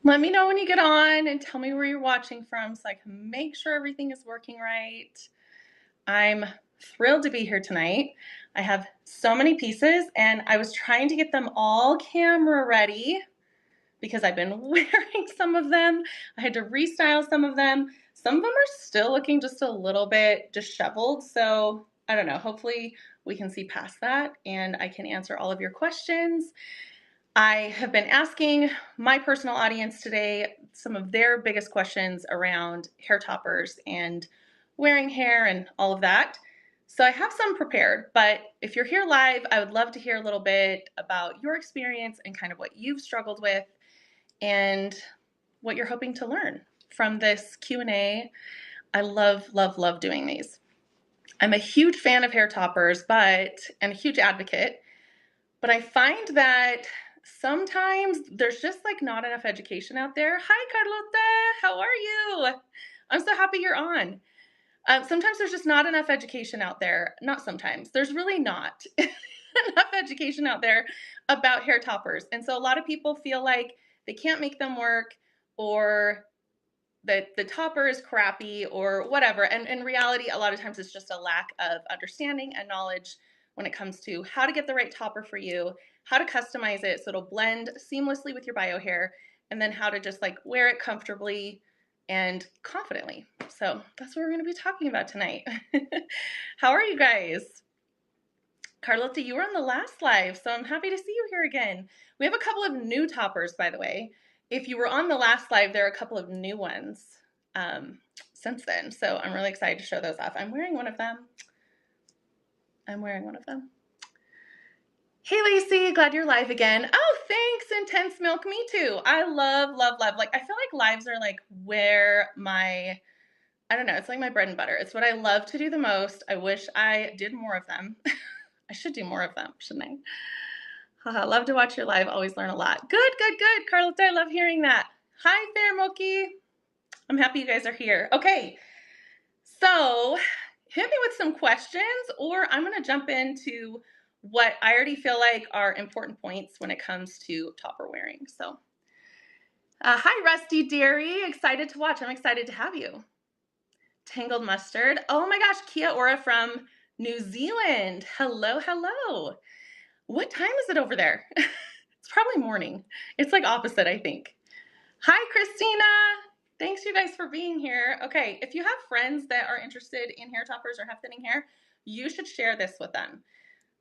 Let me know when you get on and tell me where you're watching from so I can make sure everything is working right. I'm thrilled to be here tonight. I have so many pieces and I was trying to get them all camera ready because I've been wearing some of them. I had to restyle some of them. Some of them are still looking just a little bit disheveled. So I don't know, hopefully we can see past that and I can answer all of your questions. I have been asking my personal audience today some of their biggest questions around hair toppers and wearing hair and all of that. So I have some prepared, but if you're here live, I would love to hear a little bit about your experience and kind of what you've struggled with and what you're hoping to learn from this Q&A. I love, love, love doing these. I'm a huge fan of hair toppers, and a huge advocate, but I find that sometimes there's just like not enough education out there. Hi, Carlota. How are you? I'm so happy you're on. Sometimes there's just not enough education out there. Not sometimes. There's really not enough education out there about hair toppers. And so a lot of people feel like they can't make them work or that the topper is crappy or whatever. And in reality, a lot of times it's just a lack of understanding and knowledge when it comes to how to get the right topper for you, how to customize it so it'll blend seamlessly with your bio hair, and then how to just like wear it comfortably and confidently. So that's what we're going to be talking about tonight. How are you guys? Carlotta, you were on the last live, so I'm happy to see you here again. We have a couple of new toppers, by the way. If you were on the last live, there are a couple of new ones since then, so I'm really excited to show those off. I'm wearing one of them. Hey, Lacie, glad you're live again. Oh, thanks, Intense Milk. Me too. I love, love, love. Like, I feel like lives are like where I don't know, it's like my bread and butter. It's what I love to do the most. I wish I did more of them. I should do more of them, shouldn't I? Haha, love to watch your live. Always learn a lot. Good, good, good. Carlota, I love hearing that. Hi, Fair Moki. I'm happy you guys are here. Okay, so hit me with some questions, or I'm going to jump into what I already feel like are important points when it comes to topper wearing. So, hi, Rusty Dairy. Excited to watch. I'm excited to have you. Tangled Mustard. Oh my gosh, Kia Ora from New Zealand. Hello, hello. What time is it over there? It's probably morning. It's like opposite, I think. Hi, Christina. Thanks you guys for being here. Okay, if you have friends that are interested in hair toppers or have thinning hair, you should share this with them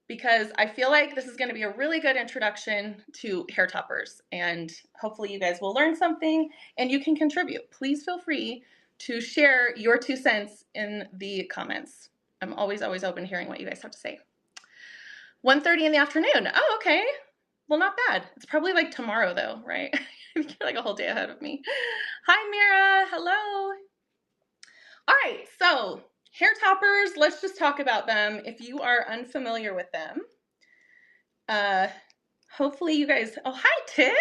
because I feel like this is going to be a really good introduction to hair toppers, and hopefully you guys will learn something and you can contribute. Please feel free to share your 2 cents in the comments. I'm always open to hearing what you guys have to say. 1:30 in the afternoon. Oh, okay. Well, not bad. It's probably like tomorrow though, right? You're like a whole day ahead of me. Hi, Mira. Hello. All right, so hair toppers, let's just talk about them if you are unfamiliar with them. Hopefully you guys, oh, hi, Tish.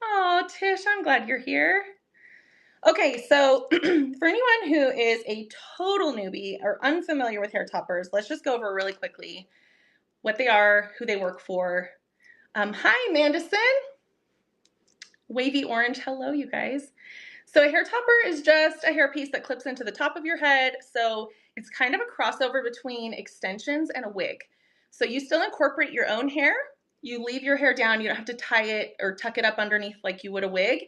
Oh, Tish, I'm glad you're here. Okay, so for anyone who is a total newbie or unfamiliar with hair toppers, let's just go over really quickly what they are, who they work for. Hi, Mandison. Wavy orange, hello, you guys. So a hair topper is just a hairpiece that clips into the top of your head. So it's kind of a crossover between extensions and a wig. So you still incorporate your own hair. You leave your hair down. You don't have to tie it or tuck it up underneath like you would a wig.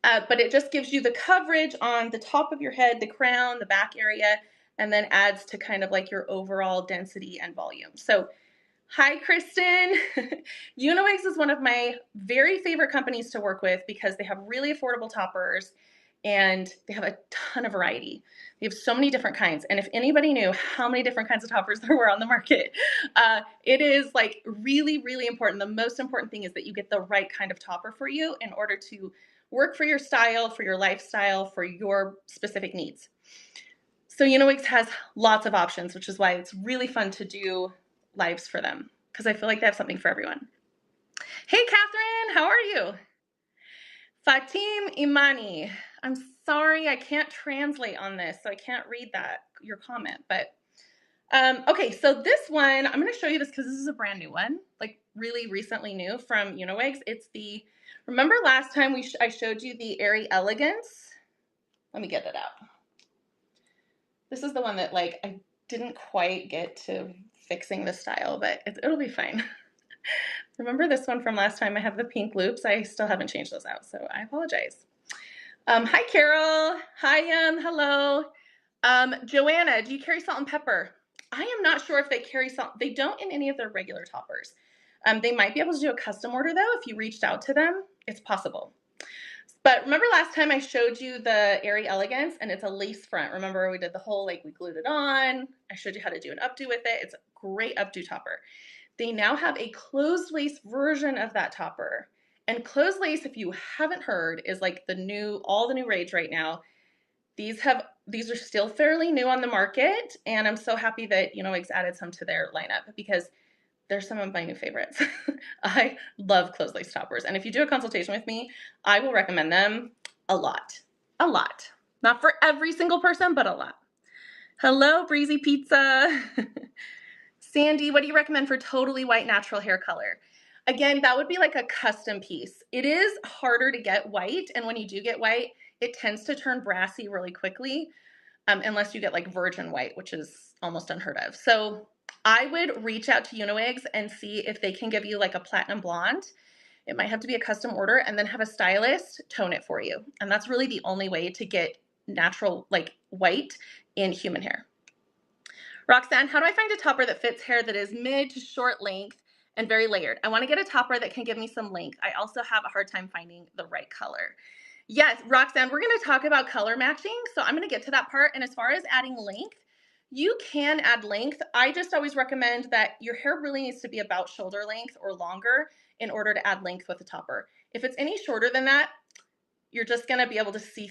But it just gives you the coverage on the top of your head, the crown, the back area, and then adds to kind of like your overall density and volume. So hi, Kristen. Uniwigs is one of my very favorite companies to work with because they have really affordable toppers and they have a ton of variety. They have so many different kinds. And if anybody knew how many different kinds of toppers there were on the market, it is like really, really important. The most important thing is that you get the right kind of topper for you in order to work for your style, for your lifestyle, for your specific needs. So Uniwigs has lots of options, which is why it's really fun to do lives for them because I feel like they have something for everyone. Hey, Catherine, how are you? Fatim Imani. I'm sorry I can't translate on this, so I can't read that, your comment, but Okay, so this one, I'm going to show you this because this is a brand new one, like really recently new from Uniwigs. It's the, remember last time I showed you the Airy Elegance? Let me get it out. This is the one that like I didn't quite get to fixing the style, but it'll be fine. Remember this one from last time? I have the pink loops. I still haven't changed those out, so I apologize. Hi, Carol. Hi, hello. Joanna, do you carry salt and pepper? I am not sure if they carry salt. They don't in any of their regular toppers. They might be able to do a custom order though if you reached out to them. It's possible. But remember last time I showed you the Airy Elegance and it's a lace front. Remember we did the whole, like we glued it on. I showed you how to do an updo with it. It's a great updo topper. They now have a closed lace version of that topper. And closed lace, if you haven't heard, is like all the new rage right now. These are still fairly new on the market, and I'm so happy that Uniwigs added some to their lineup because they're some of my new favorites. I love closed lace toppers, and if you do a consultation with me, I will recommend them a lot. A lot. Not for every single person, but a lot. Hello, Breezy Pizza. Sandy, what do you recommend for totally white natural hair color? Again, that would be like a custom piece. It is harder to get white, and when you do get white, it tends to turn brassy really quickly, unless you get like virgin white, which is almost unheard of. So I would reach out to Uniwigs and see if they can give you like a platinum blonde. It might have to be a custom order, and then have a stylist tone it for you. And that's really the only way to get natural like white in human hair. Roxanne, how do I find a topper that fits hair that is mid to short length and very layered? I want to get a topper that can give me some length. I also have a hard time finding the right color. Yes, Roxanne, we're going to talk about color matching, so I'm going to get to that part. And as far as adding length, you can add length. I just always recommend that your hair really needs to be about shoulder length or longer in order to add length with a topper. If it's any shorter than that, you're just going to be able to see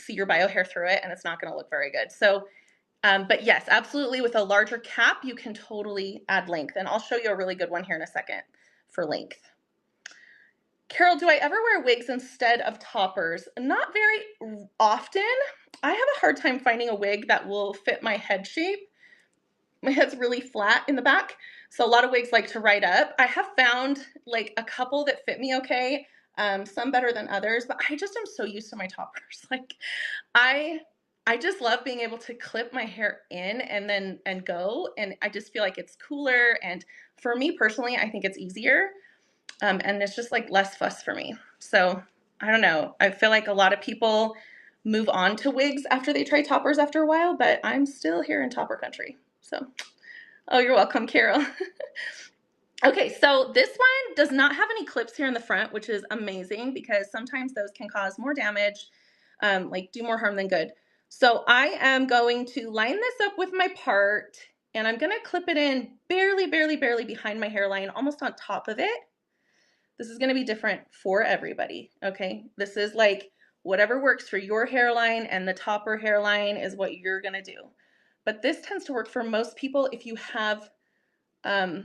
your bio hair through it, and it's not going to look very good. So but yes, absolutely, with a larger cap, you can totally add length. And I'll show you a really good one here in a second for length. Carol, do I ever wear wigs instead of toppers? Not very often. I have a hard time finding a wig that will fit my head shape. My head's really flat in the back, so a lot of wigs like to ride up. I have found like a couple that fit me okay, some better than others, but I just am so used to my toppers. Like I just love being able to clip my hair in and go, and I just feel like it's cooler, and for me personally, I think it's easier, and it's just like less fuss for me. So I don't know. I feel like a lot of people move on to wigs after they try toppers after a while, but I'm still here in topper country. So, oh, you're welcome, Carol. Okay, so this one does not have any clips here in the front, which is amazing because sometimes those can cause more damage, like do more harm than good. So I am going to line this up with my part, and I'm going to clip it in barely, barely, barely behind my hairline, almost on top of it. This is going to be different for everybody, okay? This is like whatever works for your hairline, and the topper hairline is what you're going to do. But this tends to work for most people if you have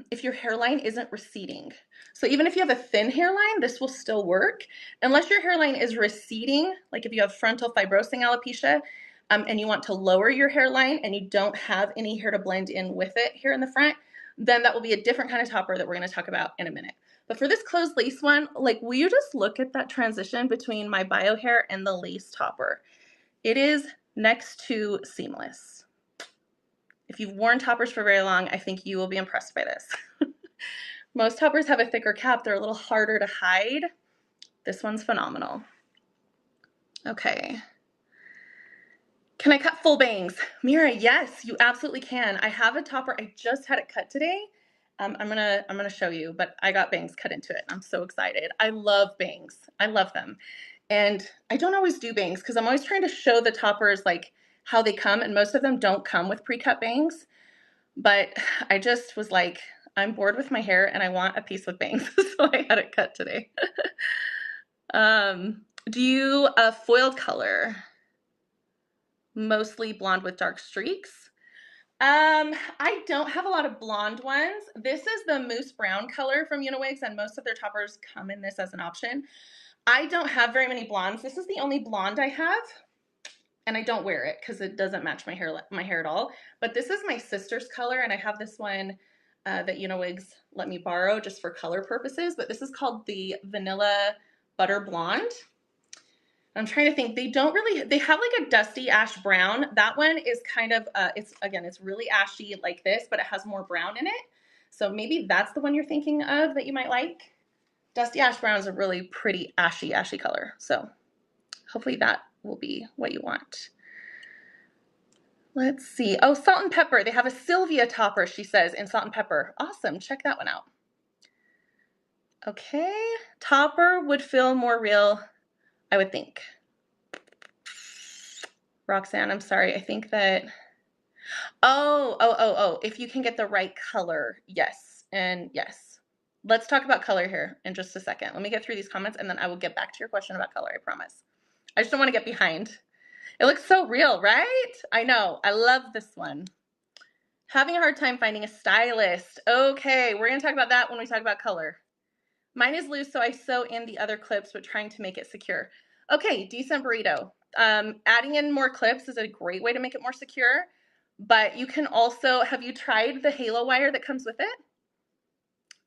if your hairline isn't receding. So even if you have a thin hairline, this will still work. Unless your hairline is receding, like if you have frontal fibrosing alopecia, and you want to lower your hairline and you don't have any hair to blend in with it here in the front, then that will be a different kind of topper that we're going to talk about in a minute. But for this closed lace one, like, will you just look at that transition between my bio hair and the lace topper? It is next to seamless. If you've worn toppers for very long, I think you will be impressed by this. Most toppers have a thicker cap. They're a little harder to hide. This one's phenomenal. Okay. Can I cut full bangs? Mira, yes, you absolutely can. I have a topper. I just had it cut today. I'm gonna show you, but I got bangs cut into it. I'm so excited. I love bangs. I love them. And I don't always do bangs because I'm always trying to show the toppers like how they come, and most of them don't come with pre-cut bangs. But I just was like, I'm bored with my hair and I want a piece with bangs, so I had it cut today. Do you foiled color? Mostly blonde with dark streaks. I don't have a lot of blonde ones. This is the mousse brown color from Uniwigs, and most of their toppers come in this as an option. I don't have very many blondes. This is the only blonde I have. and I don't wear it because it doesn't match my hair at all. But this is my sister's color, and I have this one that Uniwigs let me borrow just for color purposes. But this is called the Vanilla Butter Blonde. I'm trying to think. They have like a dusty ash brown. That one is kind of, it's really ashy like this, but it has more brown in it. So maybe that's the one you're thinking of that you might like. Dusty ash brown is a really pretty ashy color. So hopefully that will be what you want. Let's see. Oh, salt and pepper. They have a Sylvia topper, she says, in salt and pepper. Awesome. Check that one out. Okay. Topper would feel more real, I would think. Roxanne, I'm sorry. I think that, oh, if you can get the right color. Yes. And yes. Let's talk about color here in just a second. Let me get through these comments and then I will get back to your question about color, I promise. I just don't want to get behind. It looks so real, right? I know. I love this one. Having a hard time finding a stylist. Okay, we're going to talk about that when we talk about color. Mine is loose, so I sew in the other clips, but trying to make it secure. Okay, decent burrito. Adding in more clips is a great way to make it more secure, but you can also, have you tried the halo wire that comes with it?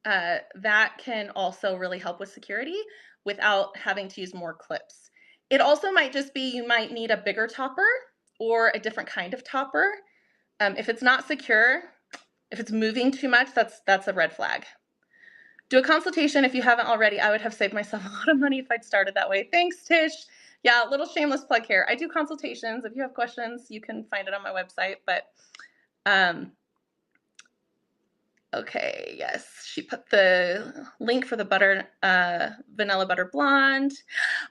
That can also really help with security without having to use more clips. It also might just be you might need a bigger topper or a different kind of topper. If it's not secure, if it's moving too much, that's a red flag. Do a consultation if you haven't already. I would have saved myself a lot of money if I'd started that way. Thanks, Tish. Yeah, little shameless plug here. I do consultations. If you have questions, you can find it on my website. But okay, yes, she put the link for the vanilla butter blonde.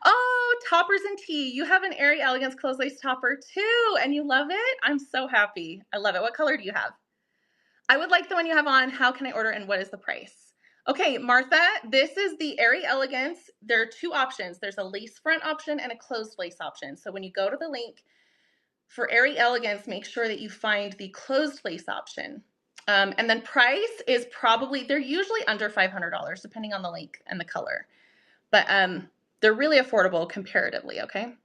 Oh, toppers and tea. You have an Airy Elegance closed lace topper too, and you love it? I'm so happy. I love it. What color do you have? I would like the one you have on. How can I order and what is the price? Okay, Martha, this is the Airy Elegance. There are two options. There's a lace front option and a closed lace option. So when you go to the link for Airy Elegance, make sure that you find the closed lace option. And then price is probably, they're usually under $500 depending on the length and the color. But they're really affordable comparatively, okay?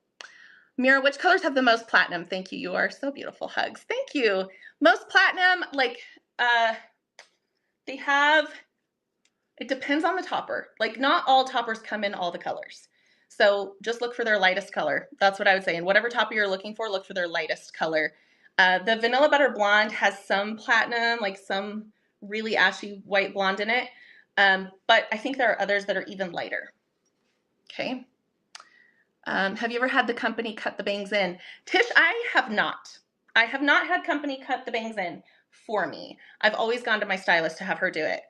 Mira, which colors have the most platinum? Thank you. You are so beautiful. Hugs. Thank you. Most platinum, like they have, it depends on the topper. Like not all toppers come in all the colors. So just look for their lightest color. That's what I would say. And whatever topper you're looking for, look for their lightest color. The Vanilla Butter Blonde has some platinum, like some really ashy white blonde in it. But I think there are others that are even lighter. Okay. Have you ever had the company cut the bangs in? Tish, I have not. I have not had company cut the bangs in for me. I've always gone to my stylist to have her do it.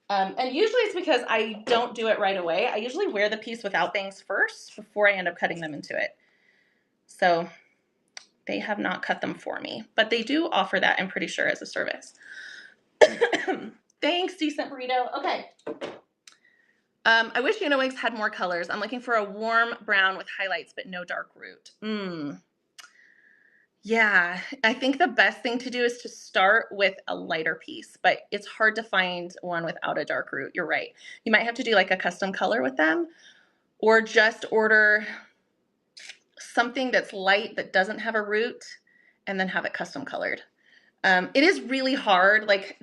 And usually it's because I don't do it right away. I usually wear the piece without bangs first before I end up cutting them into it. So they have not cut them for me, but they do offer that, I'm pretty sure, as a service. Thanks, decent burrito. Okay. I wish Uniwigs had more colors. I'm looking for a warm brown with highlights, but no dark root. Yeah, I think the best thing to do is to start with a lighter piece, but it's hard to find one without a dark root. You're right. You might have to do like a custom color with them, or just order something that's light that doesn't have a root and then have it custom colored. It is really hard. Like,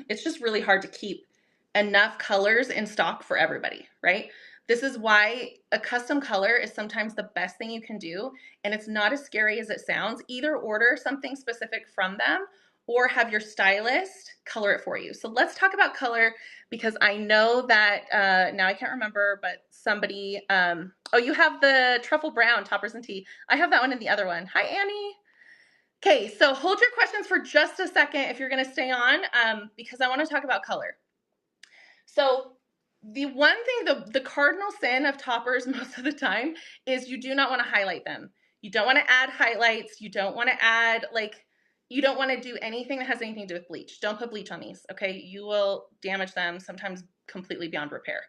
it's just really hard to keep enough colors in stock for everybody, right? This is why a custom color is sometimes the best thing you can do, and it's not as scary as it sounds. Either order something specific from them or have your stylist color it for you. So let's talk about color, because I know that, now I can't remember, but somebody, oh, you have the truffle brown toppers and tea. I have that one and the other one. Hi, Annie. Okay, so hold your questions for just a second if you're gonna stay on, because I wanna talk about color. So the one thing, the cardinal sin of toppers most of the time is you do not want to highlight them. You don't want to add highlights. You don't want to add, like, you don't want to do anything that has anything to do with bleach. Don't put bleach on these, okay? You will damage them, sometimes completely beyond repair.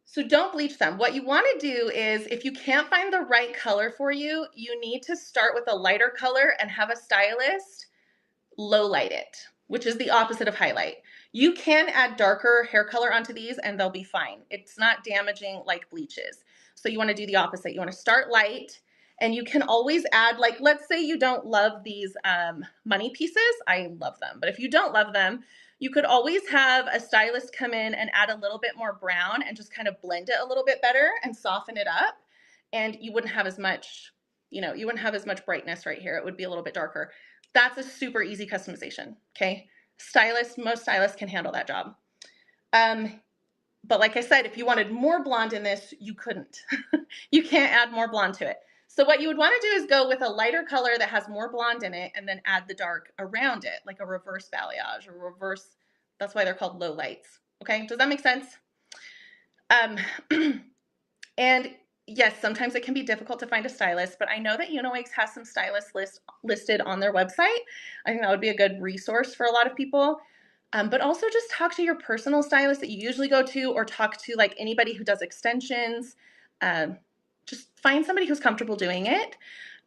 So don't bleach them. What you want to do is, if you can't find the right color for you, you need to start with a lighter color and have a stylist low light it, which is the opposite of highlight. You can add darker hair color onto these and they'll be fine. It's not damaging like bleach is. So you want to do the opposite. You want to start light And you can always add, like, let's say you don't love these money pieces. I love them. But if you don't love them, you could always have a stylist come in and add a little bit more brown and just kind of blend it a little bit better and soften it up. And you wouldn't have as much, you wouldn't have as much brightness right here. It would be a little bit darker. That's a super easy customization, okay? Most stylists can handle that job. But like I said, if you wanted more blonde in this, you couldn't. You can't add more blonde to it. So what you would want to do is go with a lighter color that has more blonde in it and then add the dark around it, like a reverse balayage or reverse. That's why they're called low lights. Okay, does that make sense? And yes, sometimes it can be difficult to find a stylist, but I know that Uniwigs has some stylists listed on their website. I think that would be a good resource for a lot of people. But also just talk to your personal stylist that you usually go to, or talk to like anybody who does extensions. Just find somebody who's comfortable doing it.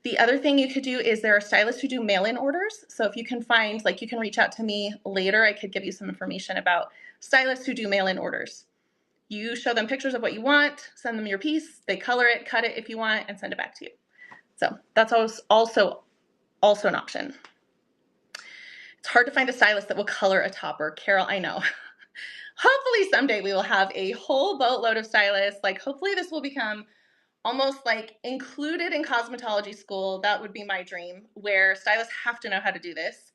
The other thing you could do is there are stylists who do mail-in orders. So if you can find, like, you can reach out to me later. I could give you some information about stylists who do mail-in orders. You show them pictures of what you want, send them your piece, they color it, cut it if you want, and send it back to you. So that's also an option. It's hard to find a stylist that will color a topper. Carol, I know. Hopefully someday we will have a whole boatload of stylists. Like, hopefully this will become almost like included in cosmetology school. That would be my dream, where stylists have to know how to do this.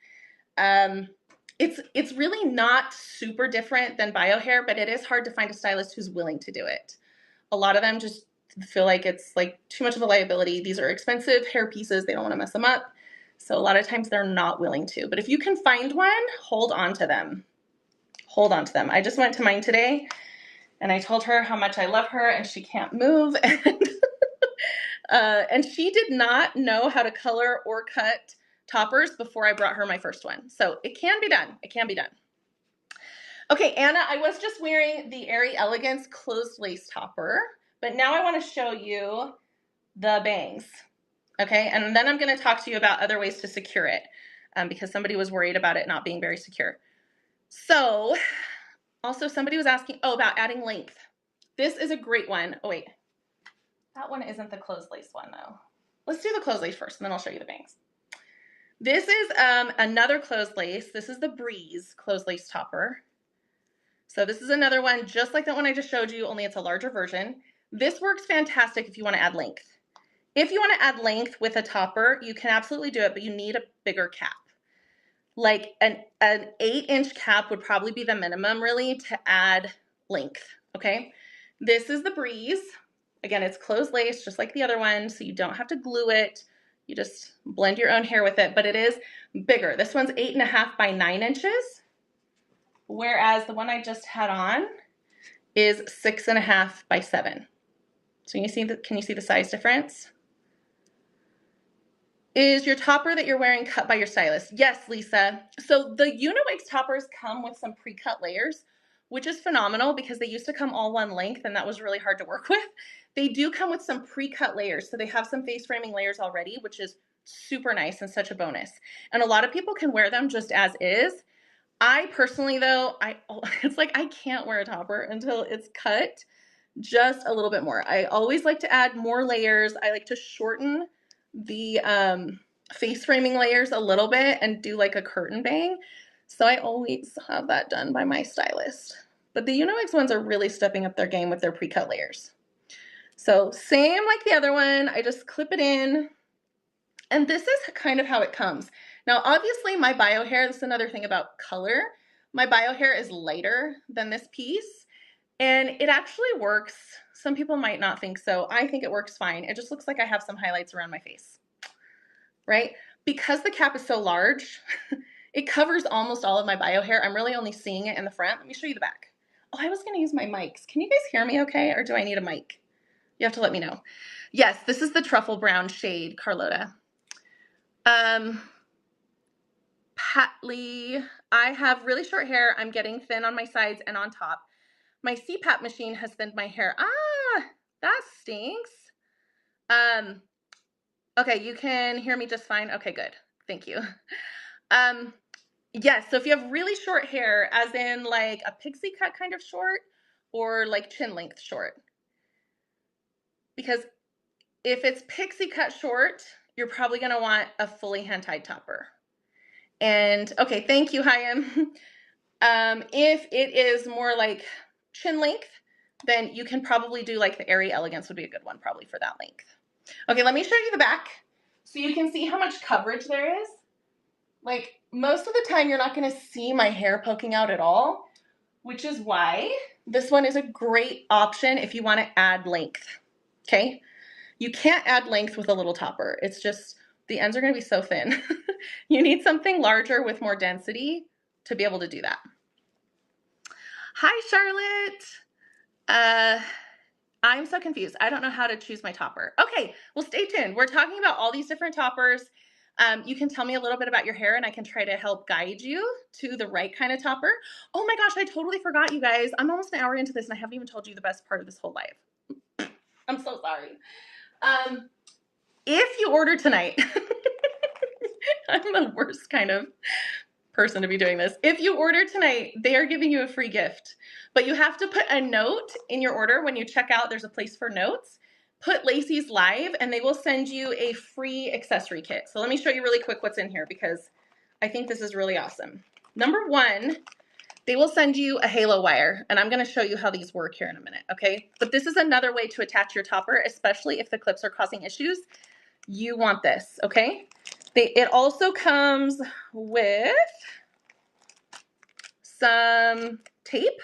It's really not super different than bio hair, but it is hard to find a stylist who's willing to do it. A lot of them just feel like it's like too much of a liability. These are expensive hair pieces. They don't want to mess them up. So a lot of times they're not willing to. But if you can find one, hold on to them. Hold on to them. I just went to mine today and I told her how much I love her and she can't move. And she did not know how to color or cut toppers before I brought her my first one. So it can be done. It can be done. Okay, Anna, I was just wearing the Airy Elegance closed lace topper, but now I want to show you the bangs. Okay, and then I'm going to talk to you about other ways to secure it, because somebody was worried about it not being very secure. So also somebody was asking, about adding length. This is a great one. Oh wait, that one isn't the closed lace one though. Let's do the closed lace first and then I'll show you the bangs. This is another closed lace. This is the Breeze closed lace topper. So this is another one just like that one I just showed you, only it's a larger version. This works fantastic if you want to add length. If you want to add length with a topper, you can absolutely do it, but you need a bigger cap. Like an 8-inch cap would probably be the minimum really to add length, okay? This is the Breeze. Again, it's closed lace just like the other one, so you don't have to glue it. You just blend your own hair with it, but it is bigger. This one's 8.5 by 9 inches, whereas the one I just had on is 6.5 by 7. So can you see the size difference? Is your topper that you're wearing cut by your stylist? Yes, Lisa. So the Uniwigs toppers come with some pre-cut layers, which is phenomenal because they used to come all one length and that was really hard to work with. They do come with some pre-cut layers. So they have some face framing layers already, which is super nice and such a bonus. And a lot of people can wear them just as is. I personally though, it's like I can't wear a topper until it's cut just a little bit more. I always like to add more layers. I like to shorten the face framing layers a little bit and do like a curtain bang. So I always have that done by my stylist. But the Uniwigs ones are really stepping up their game with their pre-cut layers. So same like the other one, I just clip it in. And this is kind of how it comes. Now, obviously my bio hair, this is another thing about color. My bio hair is lighter than this piece and it actually works. Some people might not think so. I think it works fine. It just looks like I have some highlights around my face, right? Because the cap is so large, it covers almost all of my bio hair. I'm really only seeing it in the front. Let me show you the back. Oh, I was gonna use my mics. Can you guys hear me okay? Or do I need a mic? You have to let me know. Yes, this is the truffle brown shade, Carlota. Patley, I have really short hair. I'm getting thin on my sides and on top. My CPAP machine has thinned my hair. Ah, that stinks. Okay, you can hear me just fine. Okay, good. Thank you. Yes, so if you have really short hair, as in like a pixie cut kind of short or like chin length short, because if it's pixie cut short, you're probably gonna want a fully hand-tied topper. And okay, thank you, Hayam. If it is more like chin length, then you can probably do like the airy elegance would be a good one probably for that length. Okay, let me show you the back so you can see how much coverage there is. Like most of the time you're not gonna see my hair poking out at all, which is why this one is a great option if you wanna add length, okay? You can't add length with a little topper. It's just, the ends are gonna be so thin. You need something larger with more density to be able to do that. Hi, Charlotte. I'm so confused. I don't know how to choose my topper. Okay, well, stay tuned. We're talking about all these different toppers. You can tell me a little bit about your hair and I can try to help guide you to the right kind of topper. Oh my gosh, I totally forgot, you guys. I'm almost an hour into this and I haven't even told you the best part of this whole live. I'm so sorry. If you order tonight, I'm the worst kind of person to be doing this. If you order tonight, they are giving you a free gift, but you have to put a note in your order. When you check out, there's a place for notes. Put Lacie's Live and they will send you a free accessory kit. So let me show you really quick what's in here because I think this is really awesome. Number one, they will send you a halo wire, and I'm going to show you how these work here in a minute, okay? But this is another way to attach your topper, especially if the clips are causing issues. You want this, okay? It also comes with some tape.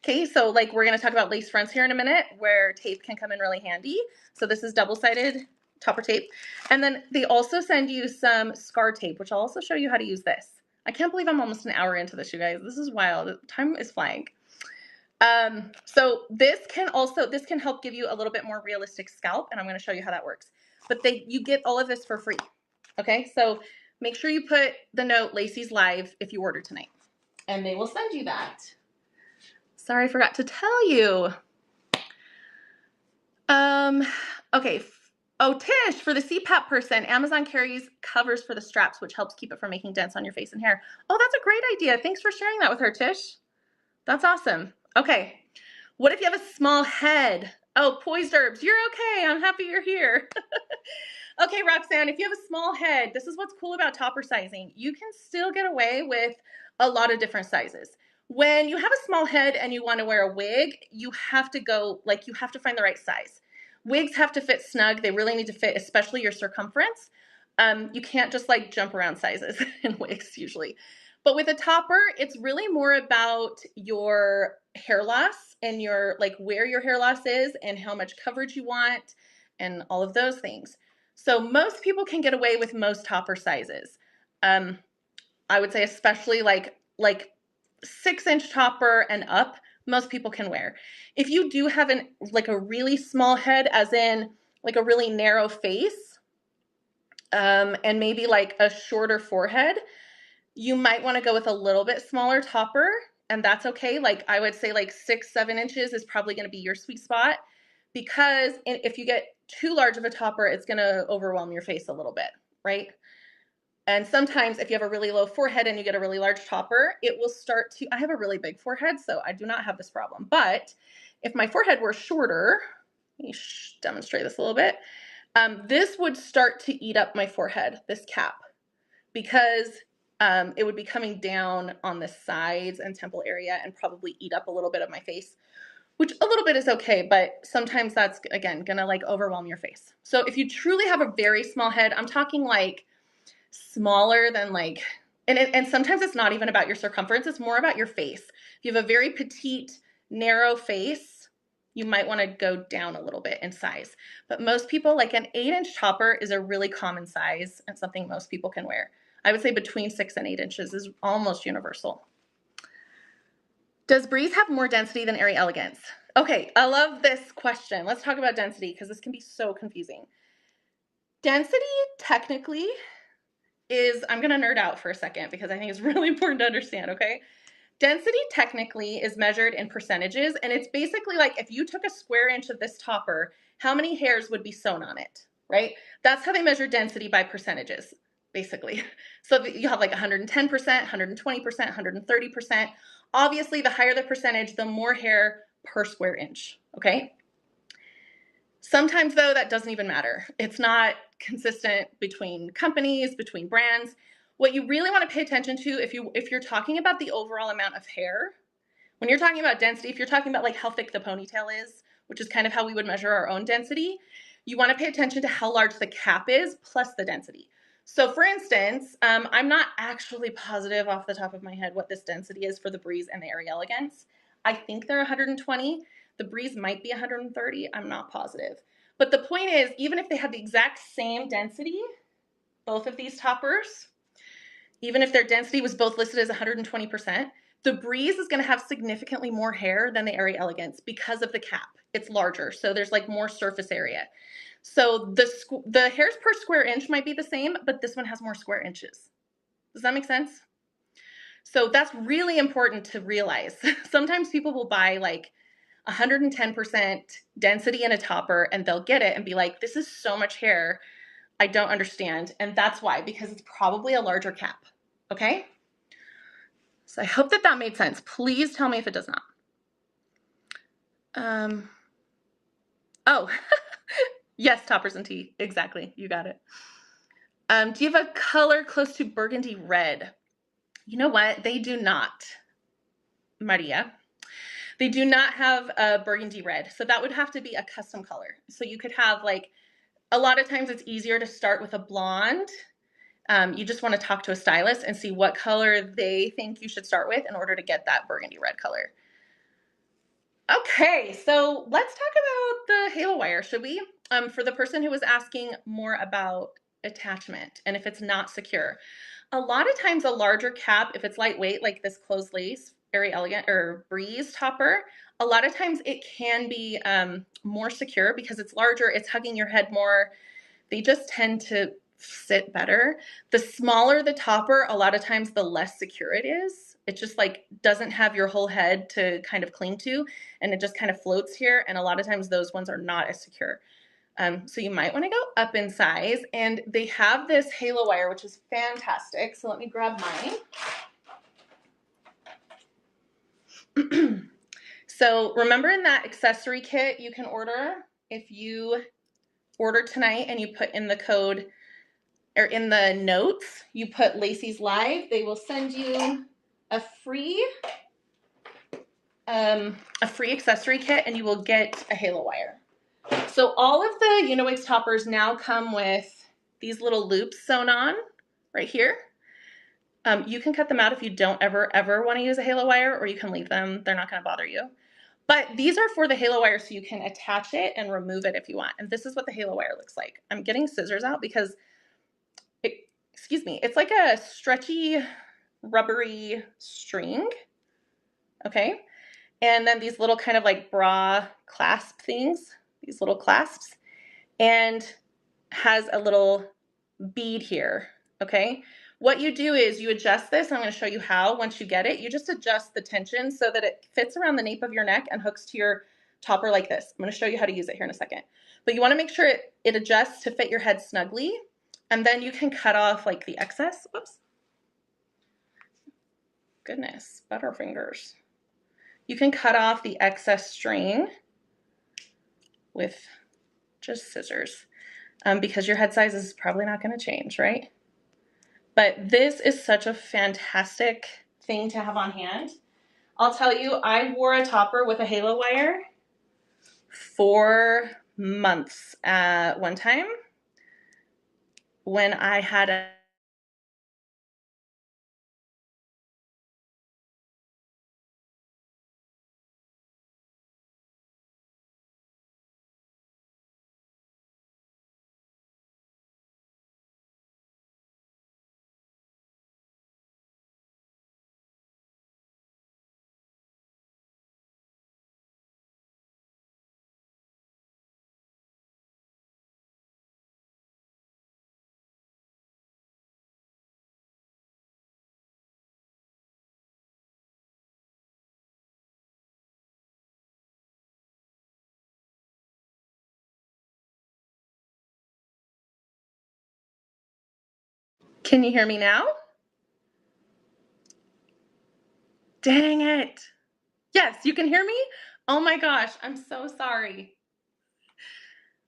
Okay, so like we're gonna talk about lace fronts here in a minute where tape can come in really handy. So this is double-sided topper tape. And then they also send you some scar tape, which I'll also show you how to use this. I can't believe I'm almost an hour into this, you guys. This is wild. Time is flying. So this can help give you a little bit more realistic scalp, and I'm gonna show you how that works. But you get all of this for free. Okay, so make sure you put the note Lacie's Live if you order tonight, and they will send you that. Sorry, I forgot to tell you. Okay. Oh, Tish, for the CPAP person, Amazon carries covers for the straps, which helps keep it from making dents on your face and hair. Oh, that's a great idea. Thanks for sharing that with her, Tish. That's awesome. Okay. What if you have a small head? Oh, Poised Herbs, you're okay. I'm happy you're here. Okay, Roxanne, if you have a small head, this is what's cool about topper sizing. You can still get away with a lot of different sizes. When you have a small head and you want to wear a wig, you have to find the right size. Wigs have to fit snug. They really need to fit, especially your circumference. You can't just like jump around sizes in wigs usually. But with a topper, it's really more about your hair loss and where your hair loss is and how much coverage you want and all of those things. So most people can get away with most topper sizes. I would say especially like 6-inch topper and up, most people can wear. If you do have a really small head, as in like a really narrow face, and maybe like a shorter forehead, you might want to go with a little bit smaller topper, and that's okay. Like I would say like 6-7 inches is probably going to be your sweet spot, because if you get too large of a topper, it's going to overwhelm your face a little bit, right? And sometimes if you have a really low forehead and you get a really large topper, it will start to, I have a really big forehead, so I do not have this problem. But if my forehead were shorter, let me demonstrate this a little bit. This would start to eat up my forehead, this cap, because it would be coming down on the sides and temple area and probably eat up a little bit of my face, which a little bit is okay, but sometimes that's, again, gonna like overwhelm your face. So if you truly have a very small head, I'm talking like smaller than like, and sometimes it's not even about your circumference, it's more about your face. If you have a very petite, narrow face, you might want to go down a little bit in size. But most people, like an 8-inch topper is a really common size and something most people can wear. I would say between 6 and 8 inches is almost universal. Does Breeze have more density than Airy Elegance? Okay, I love this question. Let's talk about density because this can be so confusing. Density technically is, I'm going to nerd out for a second because I think it's really important to understand, okay? Density technically is measured in percentages, and it's basically like if you took a square inch of this topper, how many hairs would be sewn on it, right? That's how they measure density, by percentages, basically. So you have like 110%, 120%, 130%. Obviously, the higher the percentage, the more hair per square inch, okay? Sometimes though, that doesn't even matter. It's not consistent between companies, between brands. What you really want to pay attention to if you're talking about the overall amount of hair, when you're talking about density, if you're talking about like how thick the ponytail is, which is kind of how we would measure our own density, you want to pay attention to how large the cap is plus the density. So for instance, I'm not actually positive off the top of my head what this density is for the Breeze and the Airy Elegance. I think they're 120. The Breeze might be 130. I'm not positive. But the point is, even if they had the exact same density, both of these toppers, even if their density was both listed as 120%, the Breeze is going to have significantly more hair than the Airy Elegance because of the cap. It's larger, so there's like more surface area. So the hairs per square inch might be the same, but this one has more square inches. Does that make sense? So that's really important to realize. Sometimes people will buy like 110% density in a topper and they'll get it and be like, this is so much hair, I don't understand. And that's why, because it's probably a larger cap, okay? So I hope that that made sense. Please tell me if it does not. Oh, yes, toppers and tea, exactly, you got it. Do you have a color close to burgundy red? You know what, they do not, Maria. They do not have a burgundy red, so that would have to be a custom color. So you could have like, a lot of times it's easier to start with a blonde. You just want to talk to a stylist and see what color they think you should start with in order to get that burgundy red color. Okay, so let's talk about the halo wire, should we? For the person who was asking more about attachment and if it's not secure. A lot of times a larger cap, if it's lightweight, like this closed lace, Airy Elegant or Breeze topper, a lot of times it can be more secure because it's larger, it's hugging your head more. They just tend to sit better. The smaller the topper, a lot of times the less secure it is. It just like doesn't have your whole head to kind of cling to, and it just kind of floats here. And a lot of times those ones are not as secure. So you might want to go up in size, and they have this halo wire, which is fantastic. So let me grab mine. So remember in that accessory kit you can order, if you order tonight and you put in the code or in the notes, you put Lacie's Live, they will send you a free accessory kit and you will get a halo wire. So all of the Uniwigs toppers now come with these little loops sewn on right here. You can cut them out if you don't ever want to use a halo wire, or you can leave them. They're not going to bother you. But these are for the halo wire, so you can attach it and remove it if you want. And this is what the halo wire looks like. I'm getting scissors out because, excuse me, it's like a stretchy, rubbery string, okay? And then these little kind of like bra clasp things, these little clasps, and has a little bead here, okay? What you do is you adjust this. I'm going to show you how. Once you get it, you just adjust the tension so that it fits around the nape of your neck and hooks to your topper like this. I'm going to show you how to use it here in a second. But you want to make sure it adjusts to fit your head snugly, and then you can cut off like the excess. Whoops. Goodness, butterfingers. You can cut off the excess string with just scissors because your head size is probably not going to change, right? But this is such a fantastic thing to have on hand. I'll tell you, I wore a topper with a halo wire for months one time when I had a Can you hear me now? Dang it. Yes, you can hear me? Oh my gosh, I'm so sorry.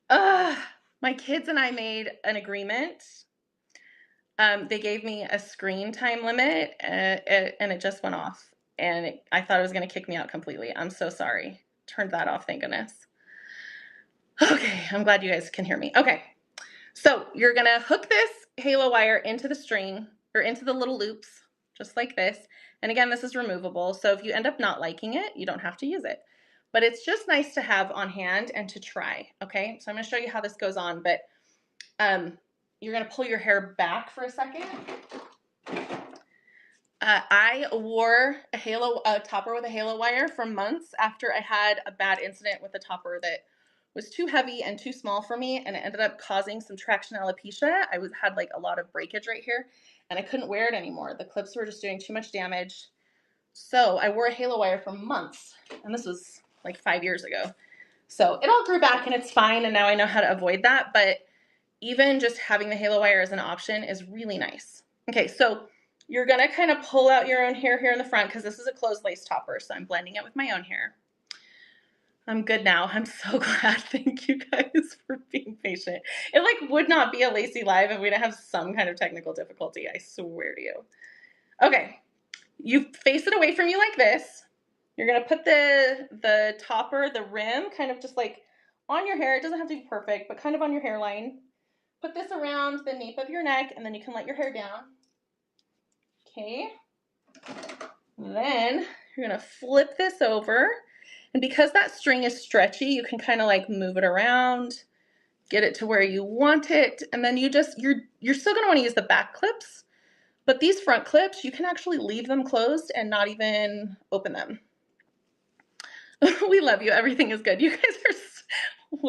My kids and I made an agreement. They gave me a screen time limit, and it just went off. And I thought it was going to kick me out completely. I'm so sorry. Turned that off, thank goodness. Okay, I'm glad you guys can hear me. Okay, so you're going to hook this halo wire into the string, or into the little loops, just like this. And again, this is removable, so if you end up not liking it, you don't have to use it. But it's just nice to have on hand and to try, okay? So I'm going to show you how this goes on, but you're going to pull your hair back for a second. I wore a topper with a halo wire for months after I had a bad incident with a topper that was too heavy and too small for me, and it ended up causing some traction alopecia. I had like a lot of breakage right here, and I couldn't wear it anymore. The clips were just doing too much damage. So I wore a halo wire for months, and this was like 5 years ago. So it all grew back and it's fine, and now I know how to avoid that, but even just having the halo wire as an option is really nice. Okay, so you're gonna kind of pull out your own hair here in the front because this is a closed lace topper, so I'm blending it with my own hair. I'm good now. I'm so glad. Thank you guys for being patient. It like would not be a Lacie live if we didn't have some kind of technical difficulty, I swear to you. Okay, you face it away from you like this. You're gonna put the topper, the rim, kind of just like on your hair. It doesn't have to be perfect, but kind of on your hairline. Put this around the nape of your neck, and then you can let your hair down. Okay. Then you're gonna flip this over, and because that string is stretchy, you can kind of like move it around, get it to where you want it, and then you're still gonna want to use the back clips, but these front clips, you can actually leave them closed and not even open them. We love you. Everything is good. You guys are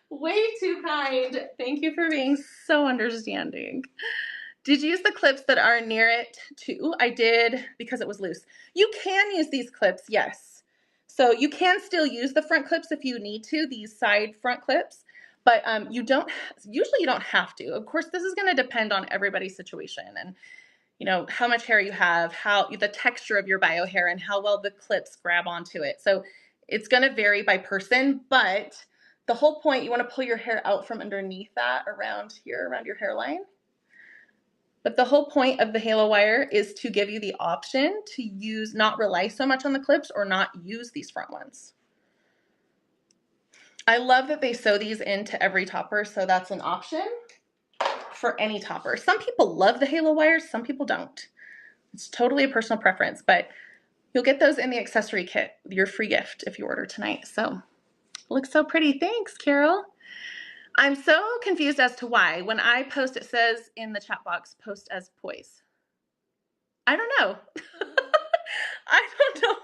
way too kind. Thank you for being so understanding. Did you use the clips that are near it too? I did because it was loose. You can use these clips, yes. So you can still use the front clips if you need to, these side front clips, but usually you don't have to. Of course, this is going to depend on everybody's situation and how much hair you have, how the texture of your bio hair, and how well the clips grab onto it. So it's going to vary by person, but the whole point, you want to pull your hair out from underneath that around here, around your hairline. But the whole point of the halo wire is to give you the option to not rely so much on the clips or not use these front ones. I love that they sew these into every topper, so that's an option for any topper. Some people love the halo wires, some people don't. It's totally a personal preference, but you'll get those in the accessory kit, your free gift if you order tonight. So it looks so pretty. Thanks, Carol. I'm so confused as to why. When I post, it says in the chat box, post as poise. I don't know. I don't know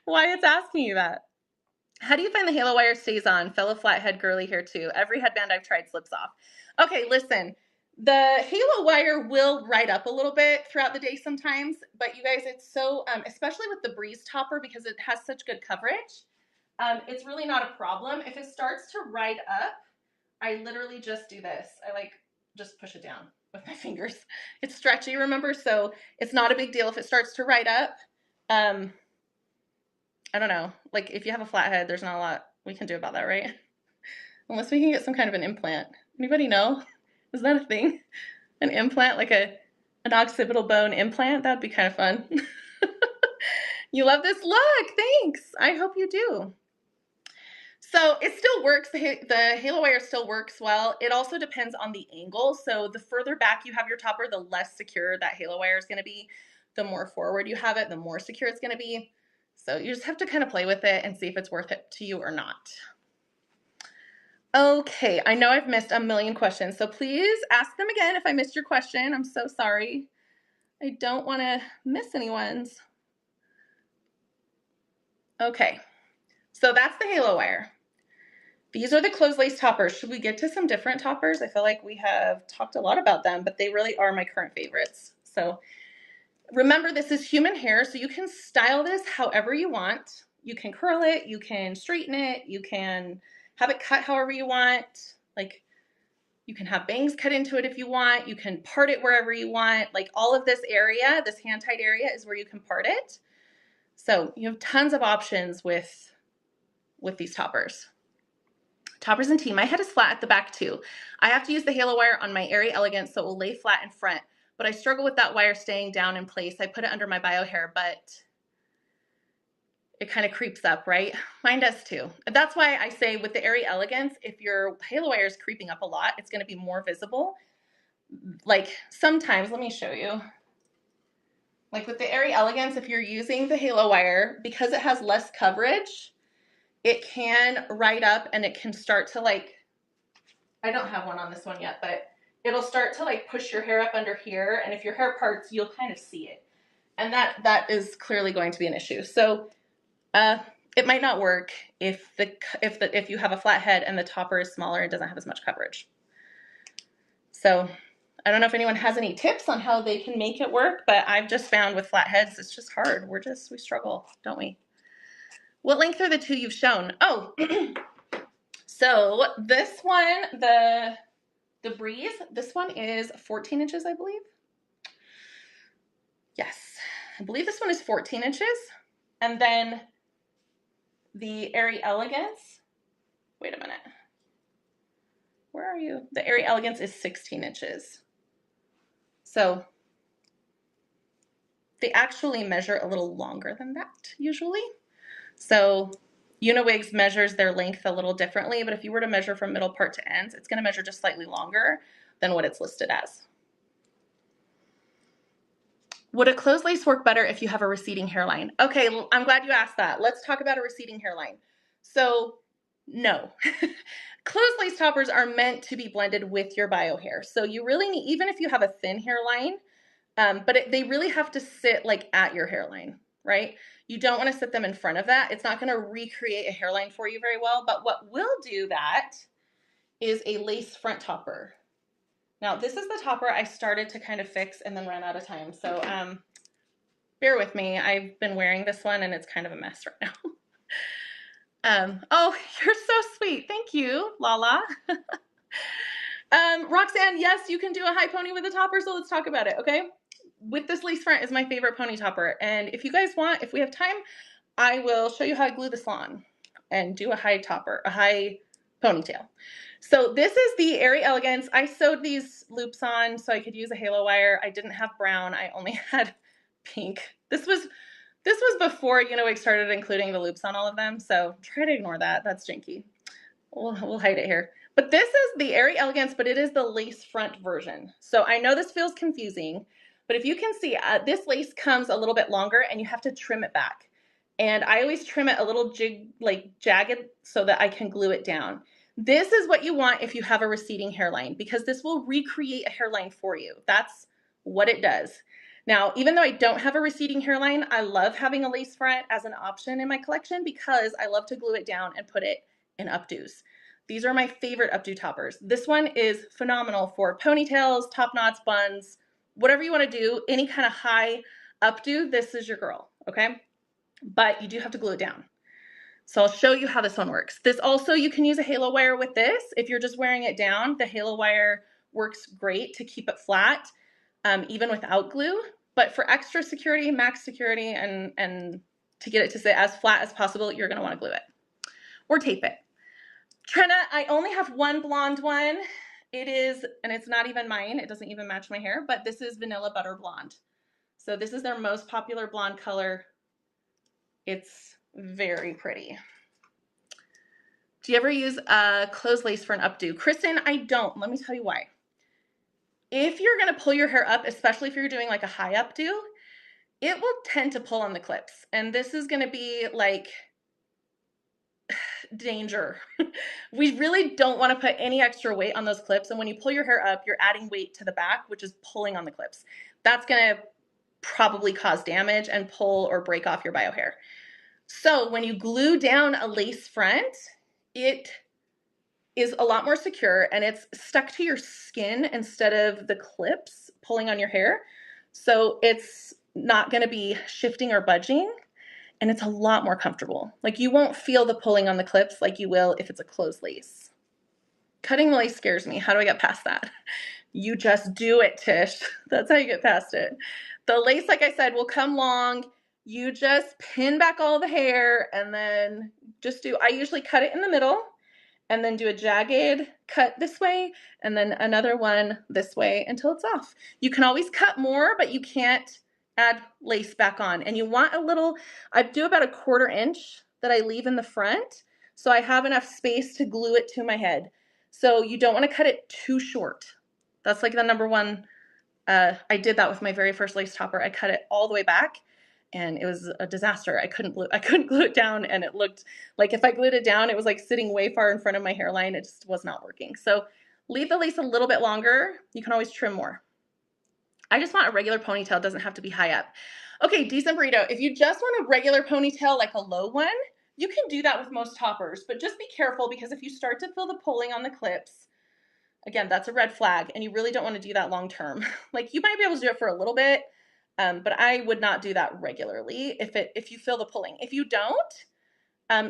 why it's asking you that. How do you find the halo wire stays on? Fellow flathead girly hair too. Every headband I've tried slips off. Okay, listen. The halo wire will ride up a little bit throughout the day sometimes, but you guys, it's so, especially with the Breeze topper because it has such good coverage, it's really not a problem. If it starts to ride up, I literally just do this. I just push it down with my fingers. It's stretchy, remember? So it's not a big deal if it starts to ride up. I don't know. Like if you have a flathead, there's not a lot we can do about that, right? Unless we can get some kind of an implant. Anybody know? Is that a thing? An implant, like an occipital bone implant? That'd be kind of fun. You love this look. Thanks. I hope you do. So it still works. The halo wire still works well. It also depends on the angle. So the further back you have your topper, the less secure that halo wire is going to be. The more forward you have it, the more secure it's going to be. So you just have to kind of play with it and see if it's worth it to you or not. Okay, I know I've missed a million questions, so please ask them again if I missed your question. I'm so sorry. I don't want to miss anyone's. Okay, so that's the halo wire. These are the closed lace toppers. Should we get to some different toppers? I feel like we have talked a lot about them, but they really are my current favorites. So remember, this is human hair, so you can style this however you want. You can curl it, you can straighten it, you can have it cut however you want. Like you can have bangs cut into it if you want. You can part it wherever you want. Like all of this area, this hand-tied area is where you can part it. So you have tons of options with these toppers. Toppers and tea. My head is flat at the back too. I have to use the halo wire on my Airy Elegance so it will lay flat in front, but I struggle with that wire staying down in place. I put it under my bio hair, but it kind of creeps up, right? Mine does too. That's why I say with the Airy Elegance, if your halo wire is creeping up a lot, it's going to be more visible. Like sometimes, let me show you. Like with the Airy Elegance, if you're using the halo wire, because it has less coverage, it can ride up and it can start to like, I don't have one on this one yet, but it'll start to like push your hair up under here. And if your hair parts, you'll kind of see it. And that is clearly going to be an issue. So it might not work if you have a flat head and the topper is smaller and doesn't have as much coverage. So I don't know if anyone has any tips on how they can make it work, but I've just found with flat heads, it's just hard. We struggle, don't we? What length are the two you've shown? Oh, so this one, the Breeze, this one is 14 inches, I believe. Yes, I believe this one is 14 inches. And then the Airy Elegance, wait a minute. Where are you? The Airy Elegance is 16 inches. So they actually measure a little longer than that usually. So Uniwigs measures their length a little differently, but if you were to measure from middle part to ends, it's going to measure just slightly longer than what it's listed as. Would a closed lace work better if you have a receding hairline? Okay, I'm glad you asked that. Let's talk about a receding hairline. So no, closed lace toppers are meant to be blended with your bio hair. So you really need, even if you have a thin hairline, they really have to sit like at your hairline, right? You don't want to sit them in front of that. It's not going to recreate a hairline for you very well, but what will do that is a lace front topper. Now, this is the topper I started to kind of fix and then ran out of time. So bear with me. I've been wearing this one and it's kind of a mess right now. Oh, you're so sweet. Thank you, Lala. Roxanne, yes, you can do a high pony with a topper, so let's talk about it, okay? With this lace front is my favorite pony topper. And if you guys want, if we have time, I will show you how I glue this on and do a high topper, a high ponytail. So this is the Airy Elegance. I sewed these loops on so I could use a halo wire. I didn't have brown. I only had pink. This was before Uniwig started including the loops on all of them. So try to ignore that. That's janky. We'll hide it here. But this is the Airy Elegance, but it is the lace front version. So I know this feels confusing, but if you can see, this lace comes a little bit longer and you have to trim it back. And I always trim it a little jagged so that I can glue it down. This is what you want if you have a receding hairline, because this will recreate a hairline for you. That's what it does. Now, even though I don't have a receding hairline, I love having a lace front as an option in my collection because I love to glue it down and put it in updos. These are my favorite updo toppers. This one is phenomenal for ponytails, top knots, buns, whatever you want to do, any kind of high updo, this is your girl, okay? But you do have to glue it down. So I'll show you how this one works. This also, you can use a halo wire with this. If you're just wearing it down, the halo wire works great to keep it flat, even without glue. But for extra security, max security, and to get it to sit as flat as possible, you're gonna wanna glue it or tape it. Trenna, I only have one blonde one. It is, and it's not even mine. It doesn't even match my hair, but this is Vanilla Butter Blonde. So this is their most popular blonde color. It's very pretty. Do you ever use a closed lace for an updo? Kristen, I don't. Let me tell you why. If you're going to pull your hair up, especially if you're doing like a high updo, it will tend to pull on the clips. And this is going to be like danger. We really don't want to put any extra weight on those clips. And when you pull your hair up, you're adding weight to the back, which is pulling on the clips. That's going to probably cause damage and pull or break off your bio hair. So when you glue down a lace front, it is a lot more secure and it's stuck to your skin instead of the clips pulling on your hair. So it's not going to be shifting or budging, and it's a lot more comfortable. Like you won't feel the pulling on the clips like you will if it's a closed lace. Cutting the lace scares me. How do I get past that? You just do it, Tish. That's how you get past it. The lace, like I said, will come long. You just pin back all the hair and then just I usually cut it in the middle and then do a jagged cut this way, and then another one this way until it's off. You can always cut more, but you can't add lace back on. And you want a little, I do about a 1/4 inch that I leave in the front, so I have enough space to glue it to my head. So you don't want to cut it too short. That's like the number one. I did that with my very first lace topper. I cut it all the way back, and it was a disaster. I couldn't glue it down, and it looked like if I glued it down, it was like sitting way far in front of my hairline. It just was not working. So leave the lace a little bit longer. You can always trim more. I just want a regular ponytail. It doesn't have to be high up. Okay, decent burrito. If you just want a regular ponytail, like a low one, you can do that with most toppers, but just be careful, because if you start to feel the pulling on the clips, again, that's a red flag, and you really don't want to do that long term. Like, you might be able to do it for a little bit, but I would not do that regularly if you feel the pulling. If you don't,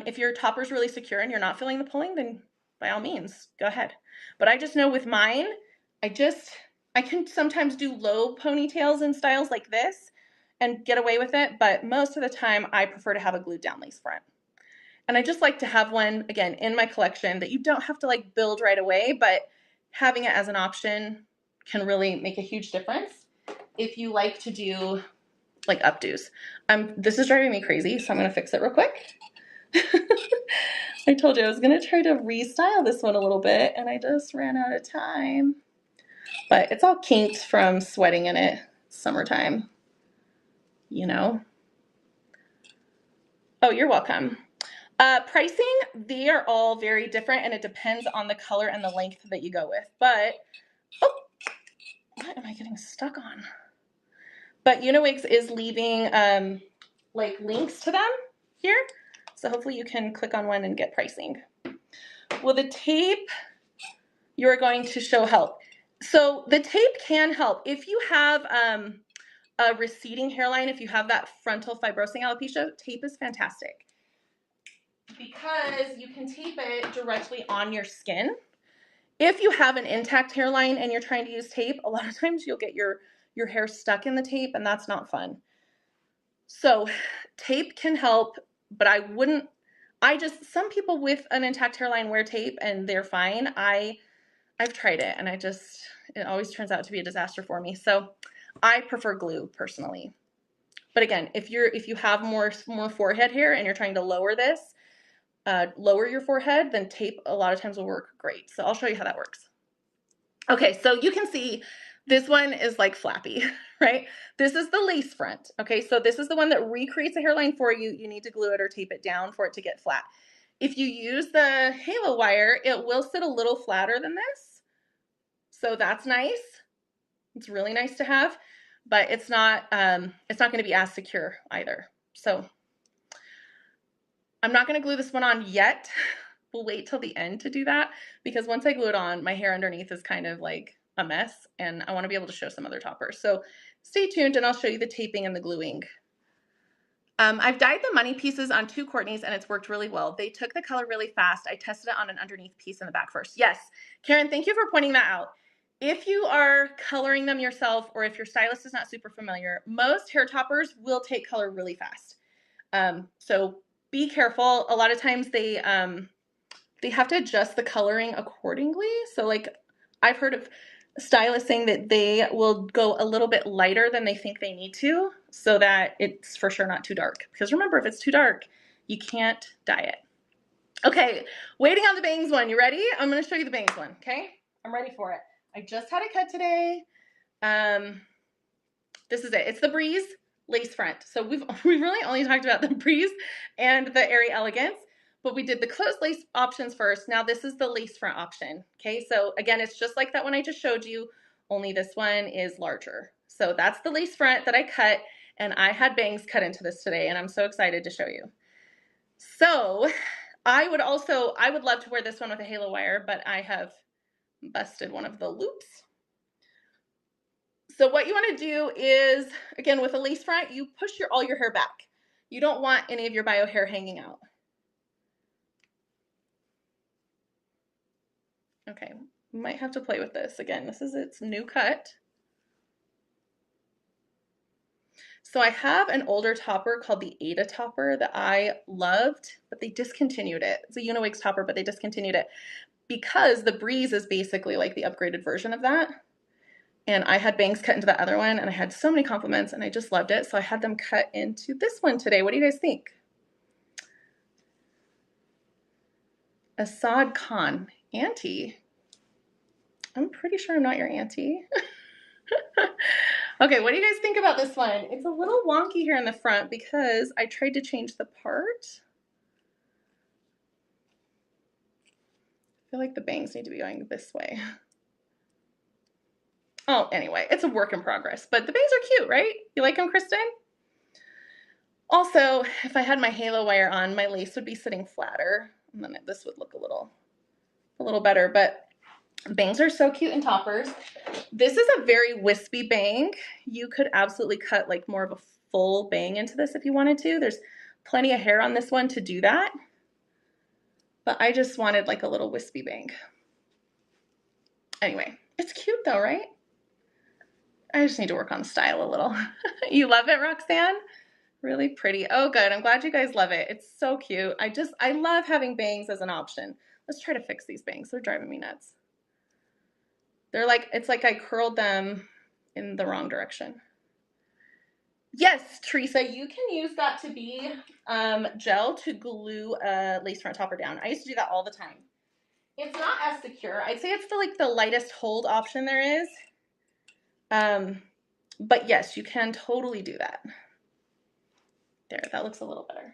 if your topper's really secure and you're not feeling the pulling, then by all means, go ahead. But I just know with mine, I can sometimes do low ponytails in styles like this and get away with it, but most of the time I prefer to have a glued down lace front. And I just like to have one, again, in my collection that you don't have to like build right away, but having it as an option can really make a huge difference if you like to do like updos. This is driving me crazy, so I'm going to fix it real quick. I told you I was going to try to restyle this one a little bit, and I just ran out of time. But it's all kinked from sweating in it. Summertime, you know. Oh, you're welcome. Pricing, they are all very different, and it depends on the color and the length that you go with. But, oh, what am I getting stuck on? But Uniwigs is leaving like links to them here. So hopefully you can click on one and get pricing. Well, the tape, you're going to show help. So the tape can help. If you have a receding hairline, if you have that frontal fibrosing alopecia, tape is fantastic, because you can tape it directly on your skin. If you have an intact hairline and you're trying to use tape, a lot of times you'll get your hair stuck in the tape, and that's not fun. So tape can help, but some people with an intact hairline wear tape and they're fine. I've tried it, and it always turns out to be a disaster for me. So I prefer glue personally. But again, if you have more forehead hair and you're trying to lower this, lower your forehead, then tape a lot of times will work great. So I'll show you how that works. Okay, so you can see this one is like flappy, right? This is the lace front. Okay, so this is the one that recreates a hairline for you. You need to glue it or tape it down for it to get flat. If you use the halo wire, it will sit a little flatter than this. So that's nice. It's really nice to have, but it's not going to be as secure either. So I'm not going to glue this one on yet. We'll wait till the end to do that, because once I glue it on, my hair underneath is kind of like a mess, and I want to be able to show some other toppers. So stay tuned, and I'll show you the taping and the gluing. I've dyed the money pieces on 2 Courtneys, and it's worked really well. They took the color really fast. I tested it on an underneath piece in the back first. Yes, Karen, thank you for pointing that out. If you are coloring them yourself, or if your stylist is not super familiar, most hair toppers will take color really fast. So be careful. A lot of times they have to adjust the coloring accordingly. So like, I've heard of stylists saying that they will go a little bit lighter than they think they need to, so that it's for sure not too dark. Because remember, if it's too dark, you can't dye it. Okay, waiting on the bangs one. You ready? I'm going to show you the bangs one, okay? I'm ready for it. I just had a cut today. This is it. It's the Breeze lace front. So we've really only talked about the Breeze and the Airy Elegance, but we did the closed lace options first. Now this is the lace front option. Okay, so again, it's just like that one I just showed you, only this one is larger. So that's the lace front that I cut, and I had bangs cut into this today, and I'm so excited to show you. So I would love to wear this one with a halo wire, but I have busted one of the loops. So what you want to do is, again, with a lace front, you push all your hair back. You don't want any of your bio hair hanging out. Okay, we might have to play with this. Again, this is its new cut. So I have an older topper called the Ada topper that I loved, but they discontinued it. It's a Uniwigs topper, but they discontinued it because the Breeze is basically like the upgraded version of that. And I had bangs cut into that other one, and I had so many compliments, and I just loved it. So I had them cut into this one today. What do you guys think? Assad Khan, auntie. I'm pretty sure I'm not your auntie. Okay, what do you guys think about this one? It's a little wonky here in the front because I tried to change the part. I feel like the bangs need to be going this way. Oh, anyway, it's a work in progress, but the bangs are cute, right? You like them, Kristen? Also, if I had my halo wire on, my lace would be sitting flatter, and then this would look a little better, but bangs are so cute in toppers. This is a very wispy bang. You could absolutely cut like more of a full bang into this if you wanted to. There's plenty of hair on this one to do that, but I just wanted like a little wispy bang. Anyway, it's cute though, right? I just need to work on the style a little. You love it, Roxanne? Really pretty. Oh, good. I'm glad you guys love it. It's so cute. I love having bangs as an option. Let's try to fix these bangs. They're driving me nuts. They're like, it's like I curled them in the wrong direction. Yes, Teresa, you can use that to be gel to glue a lace front topper down. I used to do that all the time. It's not as secure. I'd say it's the lightest hold option there is. But yes, you can totally do that. There, that looks a little better.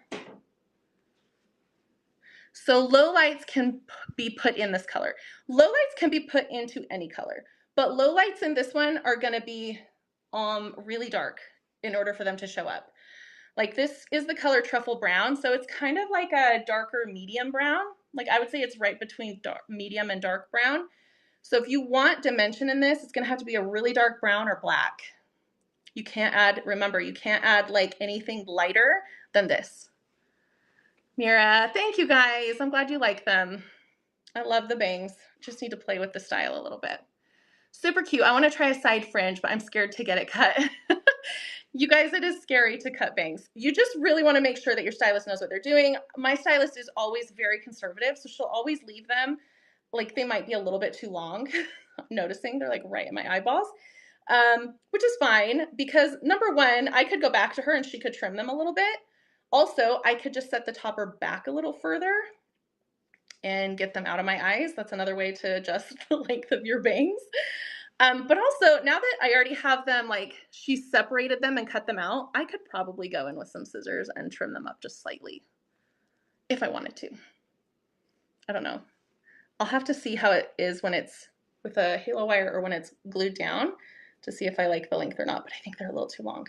So low lights can be put in this color. Low lights can be put into any color, but low lights in this one are gonna be really dark in order for them to show up. Like this is the color truffle brown, so it's kind of like a darker medium brown. Like I would say it's right between medium and dark brown. So if you want dimension in this, it's gonna have to be a really dark brown or black. You can't add, remember, you can't add like anything lighter than this. Mira, thank you guys. I'm glad you like them. I love the bangs. Just need to play with the style a little bit. Super cute. I want to try a side fringe, but I'm scared to get it cut. You guys, it is scary to cut bangs. You just really want to make sure that your stylist knows what they're doing. My stylist is always very conservative, so she'll always leave them like they might be a little bit too long. I'm noticing they're like right in my eyeballs, which is fine because number one, I could go back to her and she could trim them a little bit. Also, I could just set the topper back a little further and get them out of my eyes. That's another way to adjust the length of your bangs. But also, now that I already have them, like she separated them and cut them out, I could probably go in with some scissors and trim them up just slightly if I wanted to. I don't know. I'll have to see how it is when it's with a halo wire or when it's glued down to see if I like the length or not, but I think they're a little too long.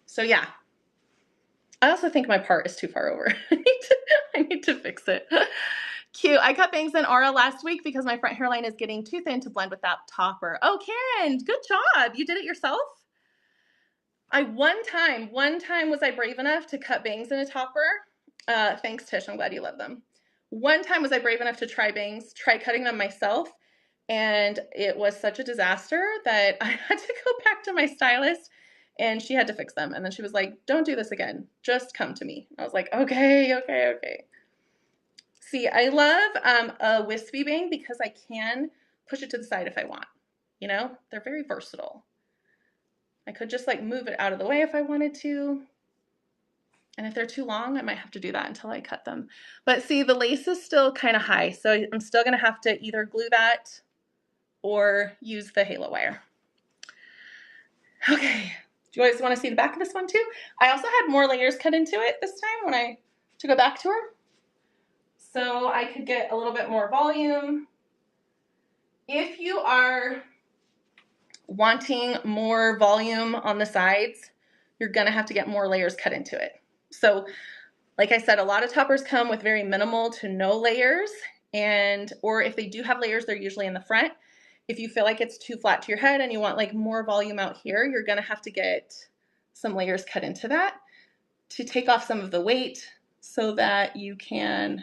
So yeah, I also think my part is too far over. I need to fix it. Cute. I cut bangs in Aura last week because my front hairline is getting too thin to blend with that topper. Oh, Karen, good job. You did it yourself? One time was I brave enough to cut bangs in a topper. Thanks, Tish. I'm glad you love them. One time was I brave enough to try cutting them myself. And it was such a disaster that I had to go back to my stylist and she had to fix them. And then she was like, don't do this again. Just come to me. I was like, okay. See, I love a wispy bang because I can push it to the side if I want. You know, they're very versatile. I could just like move it out of the way if I wanted to. And if they're too long, I might have to do that until I cut them. But see, the lace is still kind of high. So I'm still going to have to either glue that or use the halo wire. Okay. Do you guys want to see the back of this one too? I also had more layers cut into it this time when I took it back to her. So I could get a little bit more volume. If you are wanting more volume on the sides, you're gonna have to get more layers cut into it. So like I said, a lot of toppers come with very minimal to no layers, or if they do have layers, they're usually in the front. If you feel like it's too flat to your head and you want like more volume out here, you're gonna have to get some layers cut into that to take off some of the weight so that you can,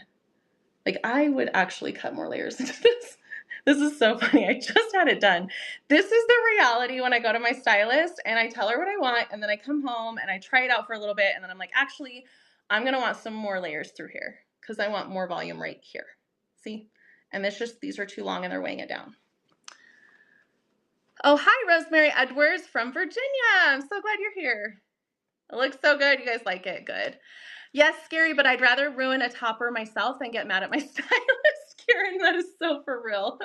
like I would actually cut more layers into this This is so funny. I just had it done. This is the reality when I go to my stylist and I tell her what I want, and then I come home and I try it out for a little bit, and then I'm like, actually, I'm going to want some more layers through here because I want more volume right here. See? And these are too long and they're weighing it down. Oh, hi, Rosemary Edwards from Virginia. I'm so glad you're here. It looks so good. You guys like it? Good. Yes, scary, but I'd rather ruin a topper myself than get mad at my stylist. Karen, that is so for real.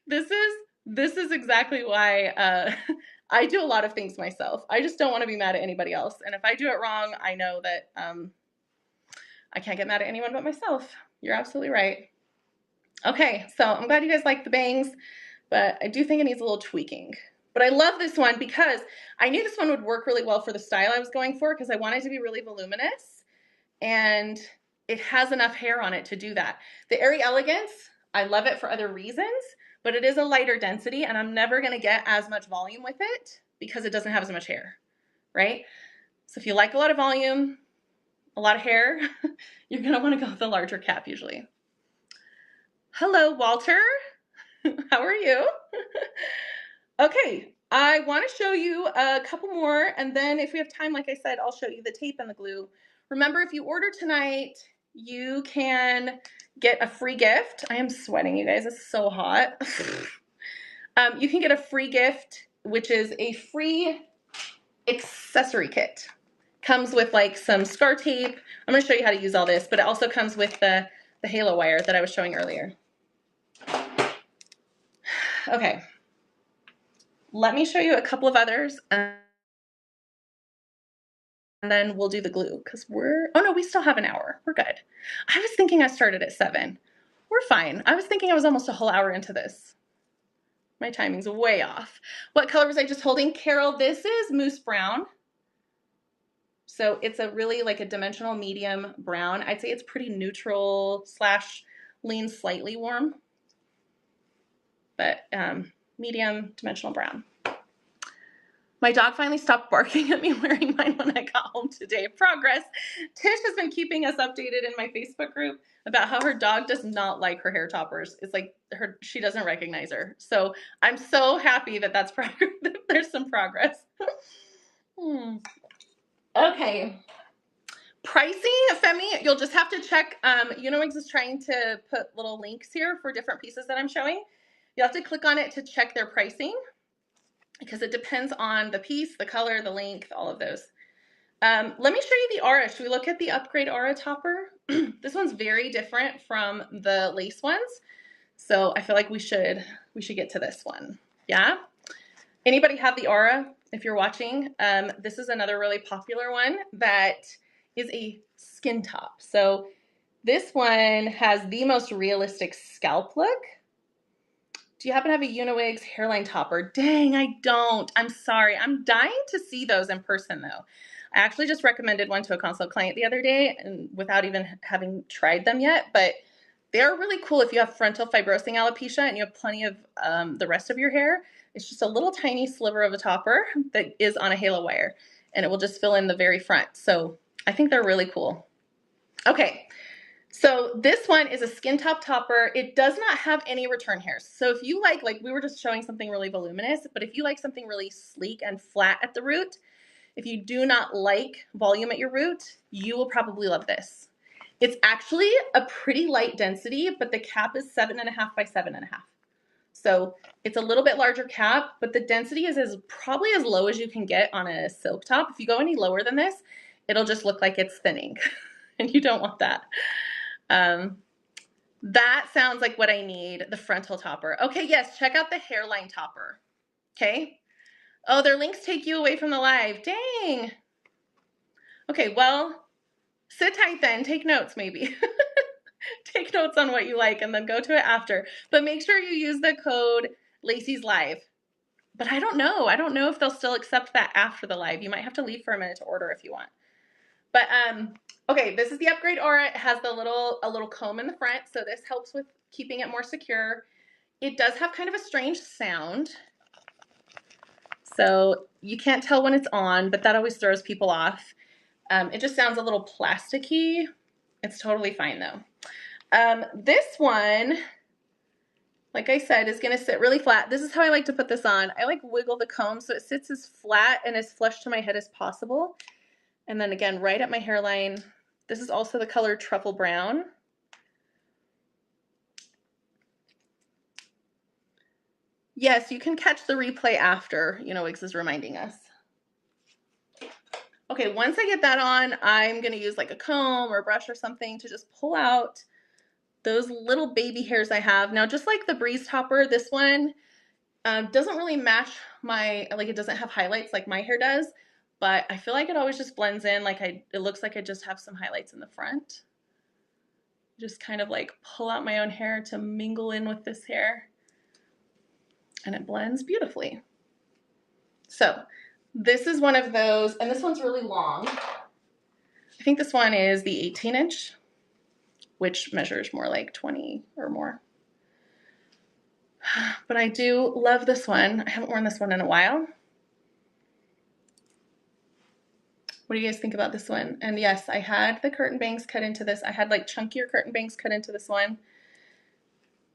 This is exactly why I do a lot of things myself. I just don't want to be mad at anybody else. And if I do it wrong, I know that I can't get mad at anyone but myself. You're absolutely right. Okay, so I'm glad you guys like the bangs, but I do think it needs a little tweaking. But I love this one because I knew this one would work really well for the style I was going for because I wanted it to be really voluminous and it has enough hair on it to do that. The Airy Elegance, I love it for other reasons, but it is a lighter density and I'm never gonna get as much volume with it because it doesn't have as much hair, right? So if you like a lot of volume, a lot of hair, you're gonna wanna go with the larger cap usually. Hello, Walter. How are you? Okay, I want to show you a couple more, and then if we have time, like I said, I'll show you the tape and the glue. Remember, if you order tonight, you can get a free gift. I am sweating, you guys. It's so hot. You can get a free gift, which is a free accessory kit. Comes with like some scar tape. I'm going to show you how to use all this, but it also comes with the halo wire that I was showing earlier. Okay. Let me show you a couple of others and then we'll do the glue because oh no, we still have an hour. We're good. I was thinking I started at 7. We're fine. I was thinking I was almost a whole hour into this. My timing's way off. What color was I just holding? Carol, this is Moose Brown. So it's a really like a dimensional medium brown. I'd say it's pretty neutral / lean slightly warm, but medium dimensional brown. My dog finally stopped barking at me wearing mine when I got home today. Progress. Tish has been keeping us updated in my Facebook group about how her dog does not like her hair toppers. It's like she doesn't recognize her. So I'm so happy that that's progress. There's some progress. Okay. Pricing, Femi, you'll just have to check. Uniwigs is trying to put little links here for different pieces that I'm showing. You'll have to click on it to check their pricing, because it depends on the piece, the color, the length, all of those. Let me show you the Aura. Should we look at the Upgrade Aura topper? This one's very different from the lace ones. So I feel like we should get to this one. Yeah? Anybody have the Aura if you're watching? This is another really popular one that is a skin top. So this one has the most realistic scalp look. Do you happen to have a Uniwigs hairline topper? Dang, I don't. I'm sorry. I'm dying to see those in person though. I actually just recommended one to a consult client the other day and without even having tried them yet, but they're really cool if you have frontal fibrosing alopecia and you have plenty of the rest of your hair. It's just a little tiny sliver of a topper that is on a halo wire and it will just fill in the very front. So I think they're really cool. Okay. So this one is a skin top topper. It does not have any return hairs. So if you like we were just showing something really voluminous, but if you like something really sleek and flat at the root, if you do not like volume at your root, you will probably love this. It's actually a pretty light density, but the cap is 7.5 by 7.5. So it's a little bit larger cap, but the density is probably as low as you can get on a silk top. If you go any lower than this, it'll just look like it's thinning and you don't want that. That sounds like what I need, the frontal topper. Okay, yes, check out the hairline topper. Okay. Oh, their links take you away from the live. Dang. Okay, well, sit tight then. Take notes maybe. Take notes on what you like and then go to it after. But make sure you use the code Lacie's Live. But I don't know. I don't know if they'll still accept that after the live. You might have to leave for a minute to order if you want. But okay, this is the Upgrade Aura. It has a little comb in the front, so this helps with keeping it more secure. It does have kind of a strange sound. So you can't tell when it's on, but that always throws people off. It just sounds a little plasticky. It's totally fine though. This one like I said, is going to sit really flat. This is how I like to put this on. I like wiggle the comb so it sits as flat and as flush to my head as possible. And then again, right at my hairline. This is also the color Truffle Brown. Yes, you can catch the replay after, you know, Wiggs is reminding us. Okay, once I get that on, I'm going to use like a comb or a brush or something to just pull out those little baby hairs I have. Now, just like the Breeze Topper, this one doesn't really match my, like it doesn't have highlights like my hair does, but I feel like it always just blends in. Like it looks like I just have some highlights in the front. Just kind of like pull out my own hair to mingle in with this hair, and it blends beautifully. So this is one of those, and this one's really long. I think this one is the 18-inch, which measures more like 20 or more. But I do love this one. I haven't worn this one in a while. What do you guys think about this one? And yes, I had the curtain bangs cut into this. I had like chunkier curtain bangs cut into this one.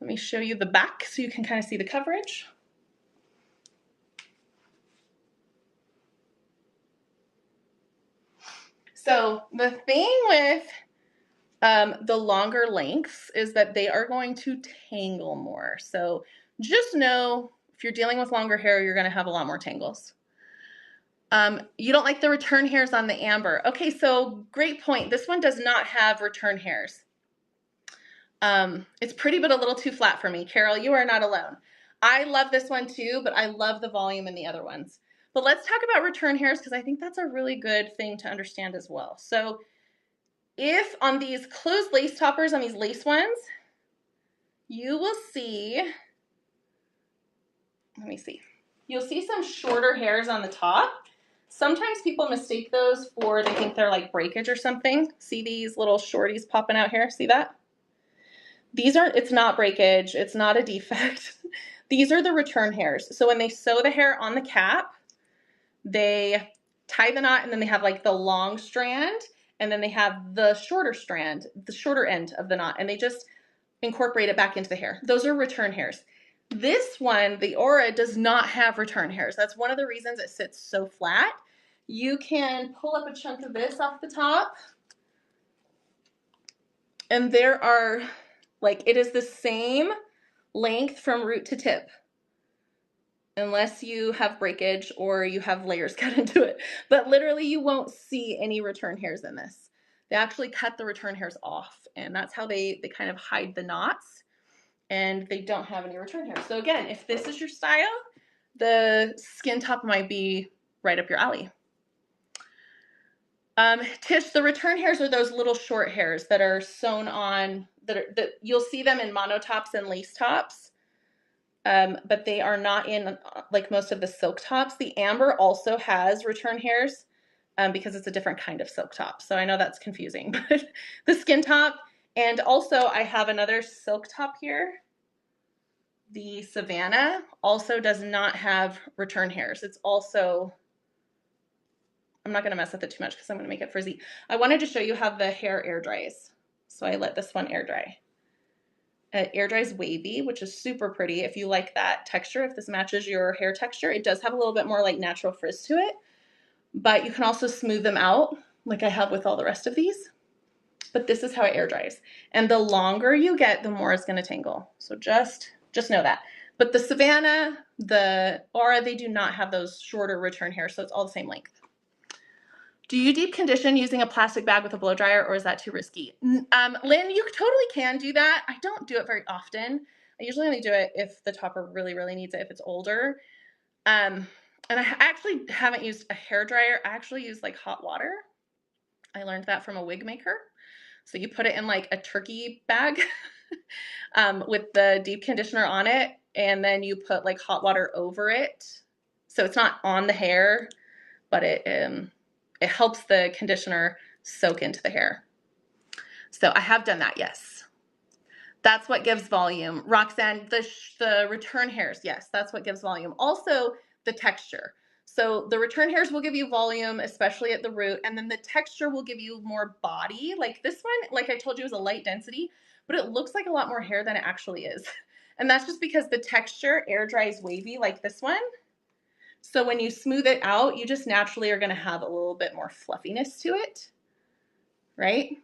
Let me show you the back so you can kind of see the coverage. So the thing with the longer lengths is that they are going to tangle more. So just know if you're dealing with longer hair, you're going to have a lot more tangles. You don't like the return hairs on the amber. Okay, so great point. This one does not have return hairs. It's pretty, but a little too flat for me. Carol, you are not alone. I love this one too, but I love the volume in the other ones. But let's talk about return hairs because I think that's a really good thing to understand as well. So if on these closed lace toppers, on these lace ones, you will see, let me see, you'll see some shorter hairs on the top. Sometimes people mistake those for, they think they're like breakage or something. See these little shorties popping out here? See that? These aren't, it's not breakage. It's not a defect. These are the return hairs. So when they sew the hair on the cap, they tie the knot and then they have like the long strand and then they have the shorter strand, the shorter end of the knot, and they just incorporate it back into the hair. Those are return hairs. This one, the Aura, does not have return hairs. That's one of the reasons it sits so flat. You can pull up a chunk of this off the top, and there are, like, it is the same length from root to tip, unless you have breakage or you have layers cut into it. But literally you won't see any return hairs in this. They actually cut the return hairs off, and that's how they kind of hide the knots, and they don't have any return hairs. So again, if this is your style, the skin top might be right up your alley. Tish, the return hairs are those little short hairs that are sewn on, that you'll see them in monotops and lace tops. But they are not in like most of the silk tops. The amber also has return hairs because it's a different kind of silk top. So I know that's confusing, but the skin top, and also I have another silk top here. The Savannah also does not have return hairs. It's also, I'm not going to mess with it too much because I'm going to make it frizzy. I wanted to show you how the hair air dries. So I let this one air dry. It air dries wavy, which is super pretty. If you like that texture, if this matches your hair texture, it does have a little bit more like natural frizz to it, but you can also smooth them out like I have with all the rest of these. But this is how it air dries. And the longer you get, the more it's going to tangle. So just know that. But the Savannah, the Aura, they do not have those shorter return hairs, so it's all the same length. Do you deep condition using a plastic bag with a blow dryer, or is that too risky? Lynn, you totally can do that. I don't do it very often. I usually only do it if the topper really, really needs it, if it's older. And I actually haven't used a hair dryer. I actually use like hot water. I learned that from a wig maker. So you put it in like a turkey bag with the deep conditioner on it, and then you put like hot water over it. So it's not on the hair, but it helps the conditioner soak into the hair. So I have done that, yes. That's what gives volume. Roxanne, the return hairs, yes, that's what gives volume. Also, the texture. So the return hairs will give you volume, especially at the root, and then the texture will give you more body. Like this one, like I told you, is a light density, but it looks like a lot more hair than it actually is. And that's just because the texture air dries wavy like this one. So when you smooth it out, you just naturally are going to have a little bit more fluffiness to it, right?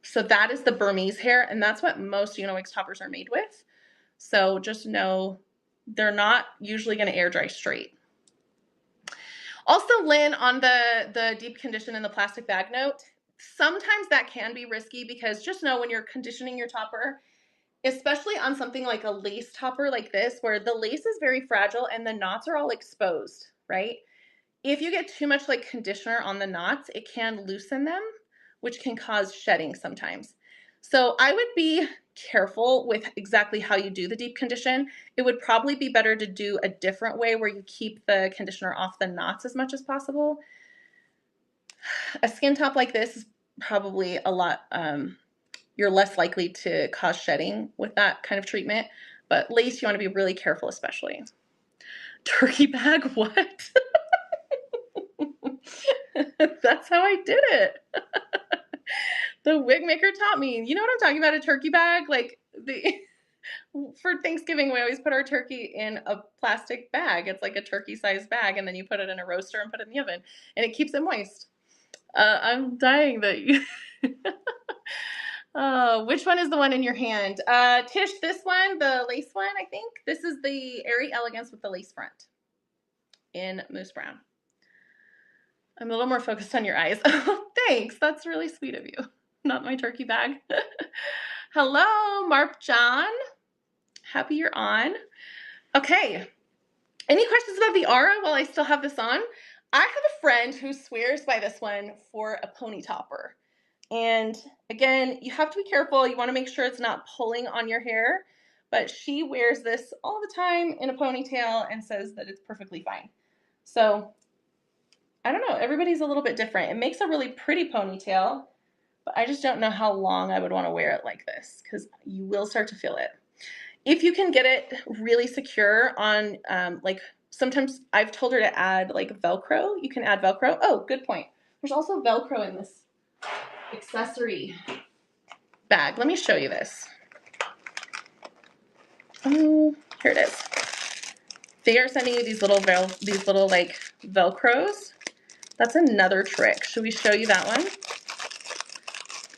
So that is the Burmese hair, and that's what most Uniwix toppers are made with. So just know they're not usually going to air dry straight. Also, Lynn, on the deep condition in the plastic bag note, sometimes that can be risky because just know when you're conditioning your topper, especially on something like a lace topper like this, where the lace is very fragile and the knots are all exposed, right? If you get too much like conditioner on the knots, it can loosen them, which can cause shedding sometimes. So I would be careful with exactly how you do the deep condition. It would probably be better to do a different way where you keep the conditioner off the knots as much as possible. A skin top like this is probably a lot, you're less likely to cause shedding with that kind of treatment, but lace, you want to be really careful, especially. Turkey bag, what? That's how I did it. The wig maker taught me. You know what I'm talking about? A turkey bag? Like for Thanksgiving, we always put our turkey in a plastic bag. It's like a turkey-sized bag, and then you put it in a roaster and put it in the oven, and it keeps it moist. I'm dying that you... Which one is the one in your hand? Tish, this one, the lace one, I think. This is the Airy Elegance with the lace front in Moose Brown. I'm a little more focused on your eyes. Oh, thanks. That's really sweet of you. Not my turkey bag. Hello, Marp John. Happy you're on. Okay. Any questions about the Aura while I still have this on? I have a friend who swears by this one for a pony topper. And again, you have to be careful. You want to make sure it's not pulling on your hair. But she wears this all the time in a ponytail and says that it's perfectly fine. So I don't know. Everybody's a little bit different. It makes a really pretty ponytail, but I just don't know how long I would want to wear it like this because you will start to feel it. If you can get it really secure on, like sometimes I've told her to add like Velcro. You can add Velcro. Oh, good point. There's also Velcro in this accessory bag. Let me show you this. Oh, here it is. They are sending you these little like Velcros. That's another trick. Should we show you that one?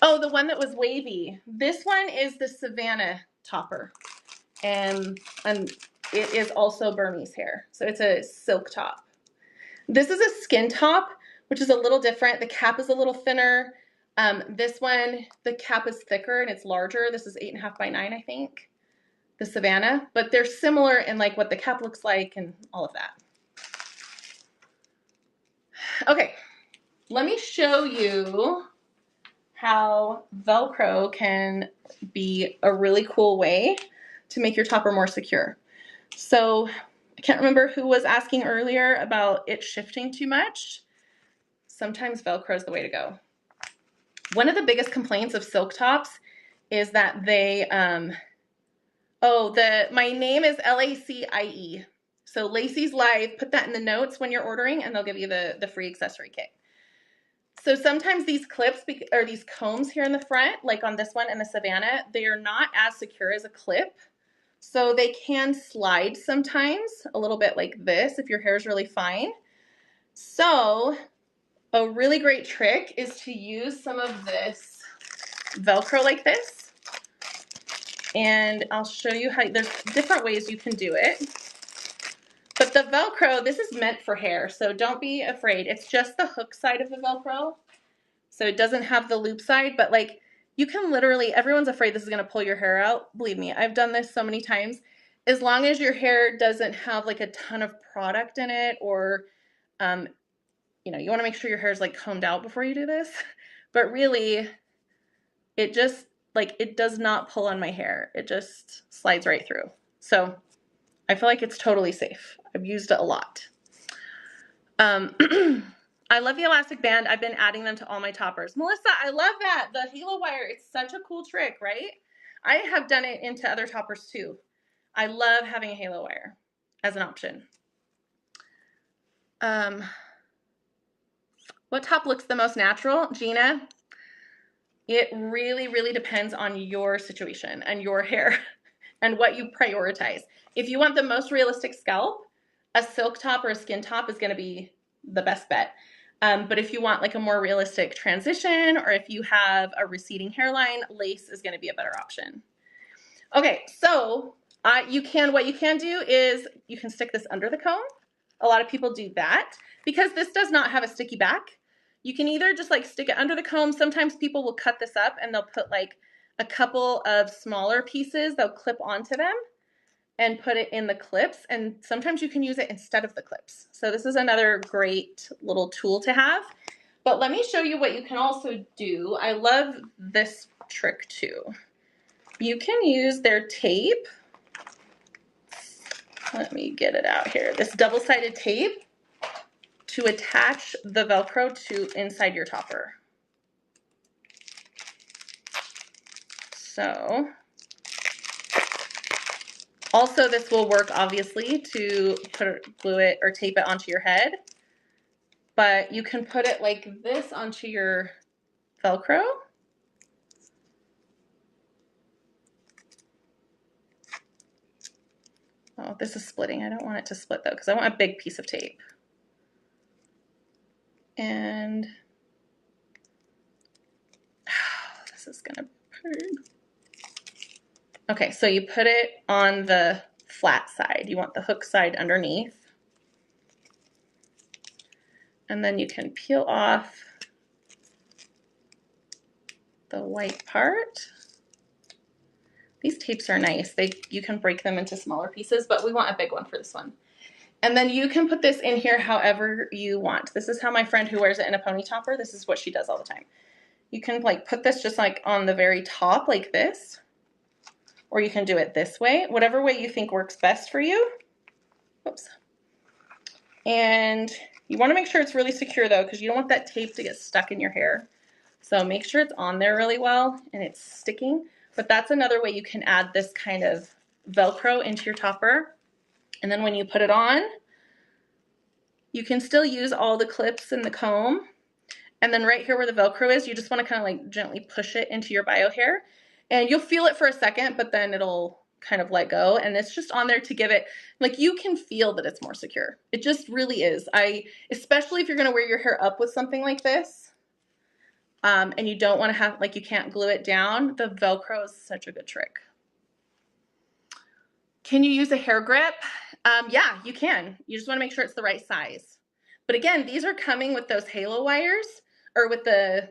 Oh, the one that was wavy. This one is the Savannah topper. And it is also Burmese hair. So it's a silk top. This is a skin top, which is a little different. The cap is a little thinner. This one, the cap is thicker and it's larger. This is 8.5 by 9, I think. The Savannah. But they're similar in like what the cap looks like and all of that. Okay, let me show you how Velcro can be a really cool way to make your topper more secure. So I can't remember who was asking earlier about it shifting too much. Sometimes Velcro is the way to go. One of the biggest complaints of silk tops is that they, my name is Lacie. So Lacie's Live, put that in the notes when you're ordering and they'll give you the free accessory kit. So sometimes these clips or these combs here in the front, like on this one and the Savannah, they are not as secure as a clip. So they can slide sometimes a little bit like this if your hair is really fine. So a really great trick is to use some of this Velcro like this. And I'll show you how, there's different ways you can do it. But the Velcro, this is meant for hair, so don't be afraid. It's just the hook side of the Velcro. So it doesn't have the loop side, but like you can literally, everyone's afraid this is gonna pull your hair out. Believe me, I've done this so many times. As long as your hair doesn't have like a ton of product in it or, you know, you wanna make sure your hair is like combed out before you do this. But really, it just, like, it does not pull on my hair. It just slides right through. So I feel like it's totally safe. I've used it a lot. I love the elastic band. I've been adding them to all my toppers. Melissa, I love that. The halo wire, it's such a cool trick, right? I have done it into other toppers too. I love having a halo wire as an option. What top looks the most natural? Gina? It really, really depends on your situation and your hair and what you prioritize. If you want the most realistic scalp, a silk top or a skin top is going to be the best bet. But if you want like a more realistic transition, or if you have a receding hairline, lace is going to be a better option. Okay, so what you can do is you can stick this under the comb. A lot of people do that because this does not have a sticky back. You can either just like stick it under the comb. Sometimes people will cut this up and they'll put like a couple of smaller pieces, they'll clip onto them and put it in the clips. And sometimes you can use it instead of the clips. So this is another great little tool to have. But let me show you what you can also do. I love this trick too. You can use their tape. Let me get it out here. This double-sided tape to attach the Velcro to inside your topper. So, also this will work obviously to glue it or tape it onto your head, but you can put it like this onto your Velcro. Oh, this is splitting. I don't want it to split though, because I want a big piece of tape. And this is gonna hurt. Okay, so you put it on the flat side. You want the hook side underneath. And then you can peel off the white part. These tapes are nice. You can break them into smaller pieces, but we want a big one for this one. And then you can put this in here however you want. This is how my friend who wears it in a pony topper, this is what she does all the time. You can like put this just like on the very top like this, or you can do it this way, whatever way you think works best for you. Oops. And you want to make sure it's really secure though, because you don't want that tape to get stuck in your hair. So make sure it's on there really well and it's sticking. But that's another way you can add this kind of Velcro into your topper. And then when you put it on, you can still use all the clips and the comb. And then right here where the Velcro is, you just want to kind of like gently push it into your bio hair. And you'll feel it for a second, but then it'll kind of let go. And it's just on there to give it, like you can feel that it's more secure. It just really is. Especially if you're going to wear your hair up with something like this, and you don't want to have, like you can't glue it down, the Velcro is such a good trick. Can you use a hair grip? Yeah, you can. You just want to make sure it's the right size. But again, these are coming with those halo wires, or with the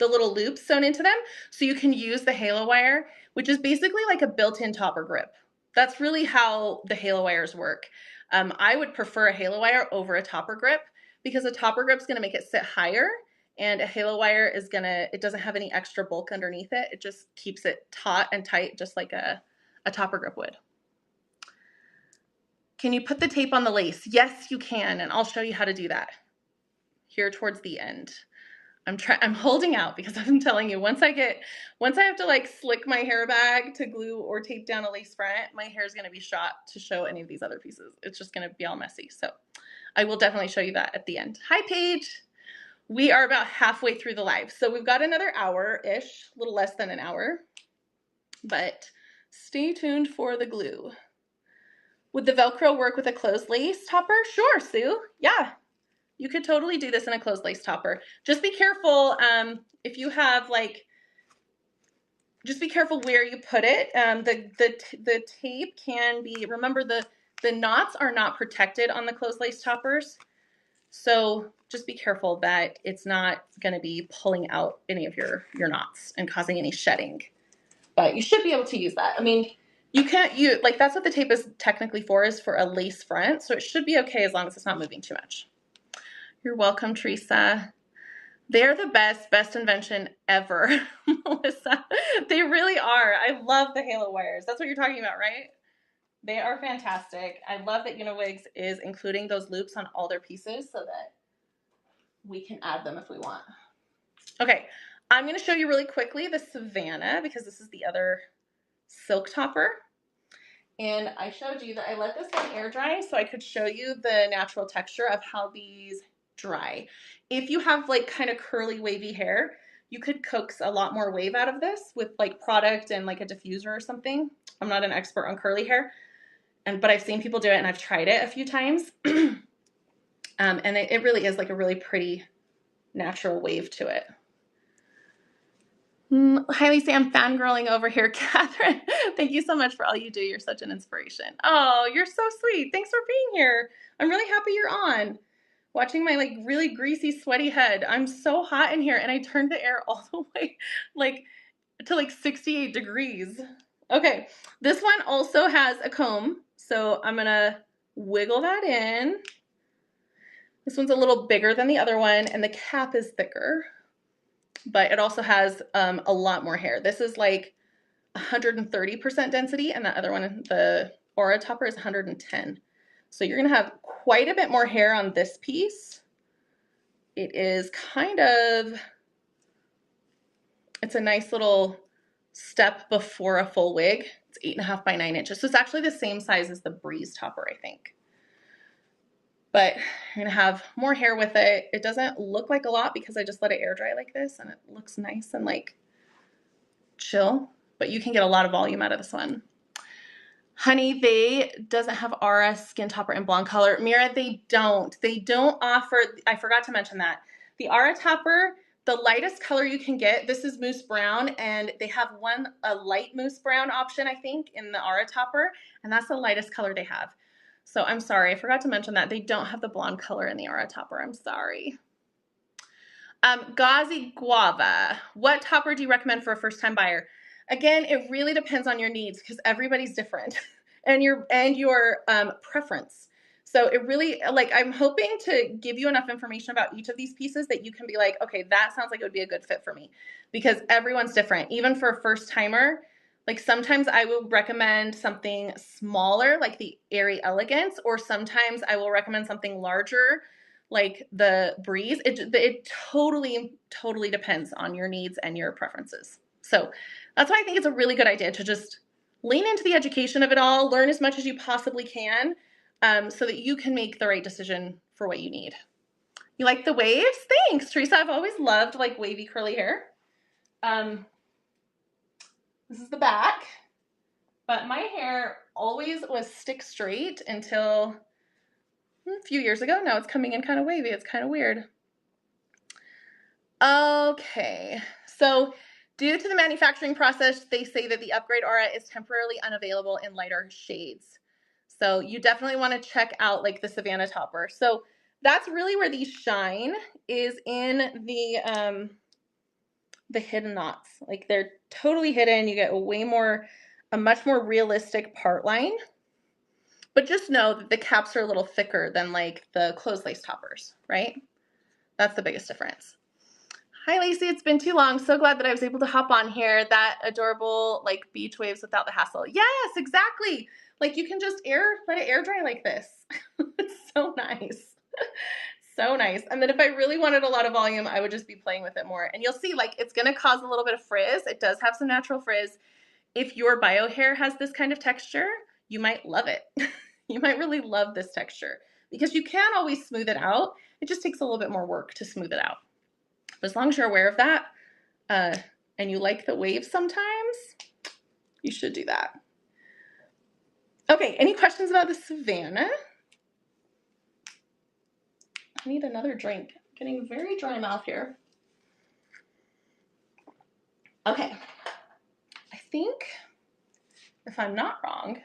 little loops sewn into them. So you can use the halo wire, which is basically like a built-in topper grip. That's really how the halo wires work. I would prefer a halo wire over a topper grip, because a topper grip is going to make it sit higher, and a halo wire is it doesn't have any extra bulk underneath it. It just keeps it taut and tight, just like a topper grip would. Can you put the tape on the lace? Yes, you can, and I'll show you how to do that here towards the end. I'm holding out because I'm telling you, once I have to like slick my hair back to glue or tape down a lace front, my hair is going to be shot to show any of these other pieces. It's just going to be all messy. So I will definitely show you that at the end. Hi, Paige. We are about halfway through the live. So we've got another hour-ish, a little less than an hour, but stay tuned for the glue. Would the Velcro work with a closed lace topper? Sure, Sue. Yeah. You could totally do this in a closed lace topper. Just be careful if you have just be careful where you put it. The tape can be, remember the knots are not protected on the closed lace toppers. So just be careful that it's not going to be pulling out any of your knots and causing any shedding. But you should be able to use that. I mean, that's what the tape is technically for, is for a lace front. So it should be okay as long as it's not moving too much. You're welcome, Teresa. They're the best invention ever, Melissa. They really are. I love the halo wires. That's what you're talking about, right? They are fantastic. I love that Uniwigs is including those loops on all their pieces so that we can add them if we want. Okay, I'm going to show you really quickly the Savannah, because this is the other silk topper. And I showed you that I let this one air dry so I could show you the natural texture of how these dry. If you have like kind of curly wavy hair, you could coax a lot more wave out of this with like product and like a diffuser or something. I'm not an expert on curly hair, but I've seen people do it and I've tried it a few times. And it really is like a really pretty natural wave to it. Hi, Lacie, I'm fangirling over here. Catherine, thank you so much for all you do. You're such an inspiration. Oh, you're so sweet. Thanks for being here. I'm really happy you're on. Watching my like really greasy, sweaty head. I'm so hot in here, and I turned the air all the way like to like 68 degrees. Okay, this one also has a comb, so I'm gonna wiggle that in. This one's a little bigger than the other one, and the cap is thicker. But it also has a lot more hair. This is like 130% density, and the other one, the Aura topper, is 110. So you're gonna have quite a bit more hair on this piece. It is kind of, it's a nice little step before a full wig. It's 8.5 by 9 inches. So it's actually the same size as the Breeze topper, I think. But you're gonna have more hair with it. It doesn't look like a lot because I just let it air dry like this, and it looks nice and like chill, but you can get a lot of volume out of this one. Honey, they doesn't have Aura skin topper in blonde color. Mira, they don't offer, I forgot to mention that. The Aura topper, the lightest color you can get, this is mousse brown, and they have a light mousse brown option, I think, in the Aura topper, and that's the lightest color they have. So I'm sorry, I forgot to mention that. They don't have the blonde color in the Aura topper. I'm sorry. Gauzy Guava. What topper do you recommend for a first-time buyer? Again, it really depends on your needs because everybody's different and your preference. So it really, like, I'm hoping to give you enough information about each of these pieces that you can be like, okay, that sounds like it would be a good fit for me, because everyone's different. Even for a first-timer, like sometimes I will recommend something smaller, like the Airy Elegance, or sometimes I will recommend something larger, like the Breeze. It totally depends on your needs and your preferences. So that's why I think it's a really good idea to just lean into the education of it all, learn as much as you possibly can, so that you can make the right decision for what you need. You like the waves? Thanks, Teresa. I've always loved like wavy curly hair. This is the back, but my hair always was stick straight until a few years ago. Now it's coming in kind of wavy. It's kind of weird. Okay, so due to the manufacturing process, they say that the Upgrade Aura is temporarily unavailable in lighter shades. So you definitely want to check out like the Savannah topper. So that's really where these shine, is in the hidden knots. Like they're totally hidden. You get a much more realistic part line. But just know that the caps are a little thicker than like the closed lace toppers, right? That's the biggest difference. Hi, Lacie. It's been too long. So glad that I was able to hop on here. That adorable like beach waves without the hassle. Yes, exactly. Like you can just let it air dry like this. It's so nice. So nice. And then if I really wanted a lot of volume, I would just be playing with it more. And you'll see like it's going to cause a little bit of frizz. It does have some natural frizz. If your bio hair has this kind of texture, you might love it. You might really love this texture because you can always smooth it out. It just takes a little bit more work to smooth it out. But as long as you're aware of that and you like the waves sometimes, you should do that. Okay, any questions about the Savannah? I need another drink. I'm getting a very dry mouth here. Okay, I think, if I'm not wrong,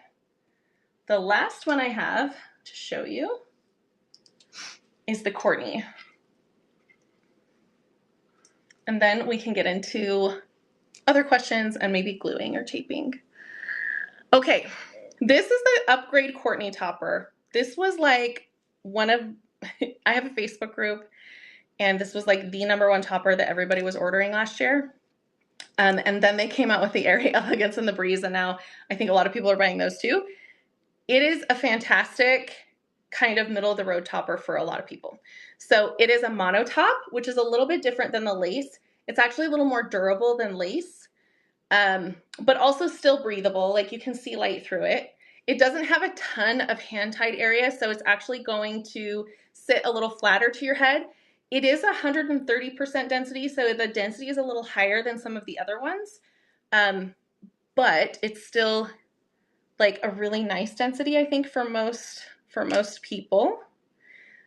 the last one I have to show you is the Courtney. And then we can get into other questions and maybe gluing or taping. Okay, this is the Upgrade Courtney topper. This was like I have a Facebook group, and this was like the #1 topper that everybody was ordering last year. And then they came out with the Airy Elegance and the Breeze, and now I think a lot of people are buying those too. It is a fantastic kind of middle of the road topper for a lot of people. So it is a mono top, which is a little bit different than the lace. It's actually a little more durable than lace, but also still breathable. Like you can see light through it. It doesn't have a ton of hand-tied area, so it's actually going to sit a little flatter to your head. It is 130% density, so the density is a little higher than some of the other ones, but it's still like a really nice density, I think, for most people.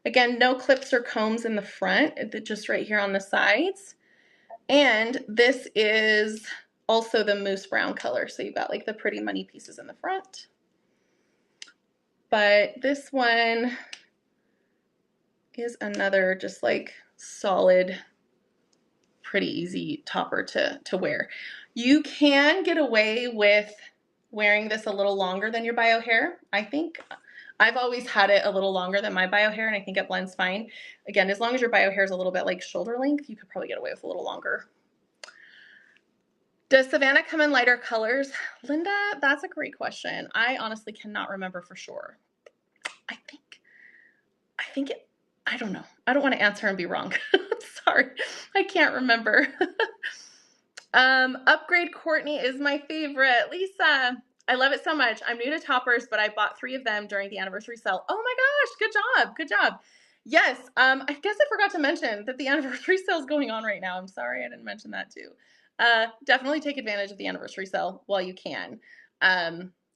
Again, no clips or combs in the front, just right here on the sides. And this is also the mousse brown color, so you've got like the pretty money pieces in the front. But this one is another just like solid, pretty easy topper to wear. You can get away with wearing this a little longer than your bio hair. I think I've always had it a little longer than my bio hair, and I think it blends fine. Again, as long as your bio hair is a little bit like shoulder length, you could probably get away with a little longer. Does Savannah come in lighter colors? Linda, that's a great question. I honestly cannot remember for sure. I think it, I don't know. I don't want to answer and be wrong. Sorry, I can't remember. Upgrade Courtney is my favorite. Lisa, I love it so much. I'm new to toppers, but I bought 3 of them during the anniversary sale. Oh my gosh, good job, good job. Yes, I guess I forgot to mention that the anniversary sale is going on right now. I'm sorry I didn't mention that too. Definitely take advantage of the anniversary sale while you can.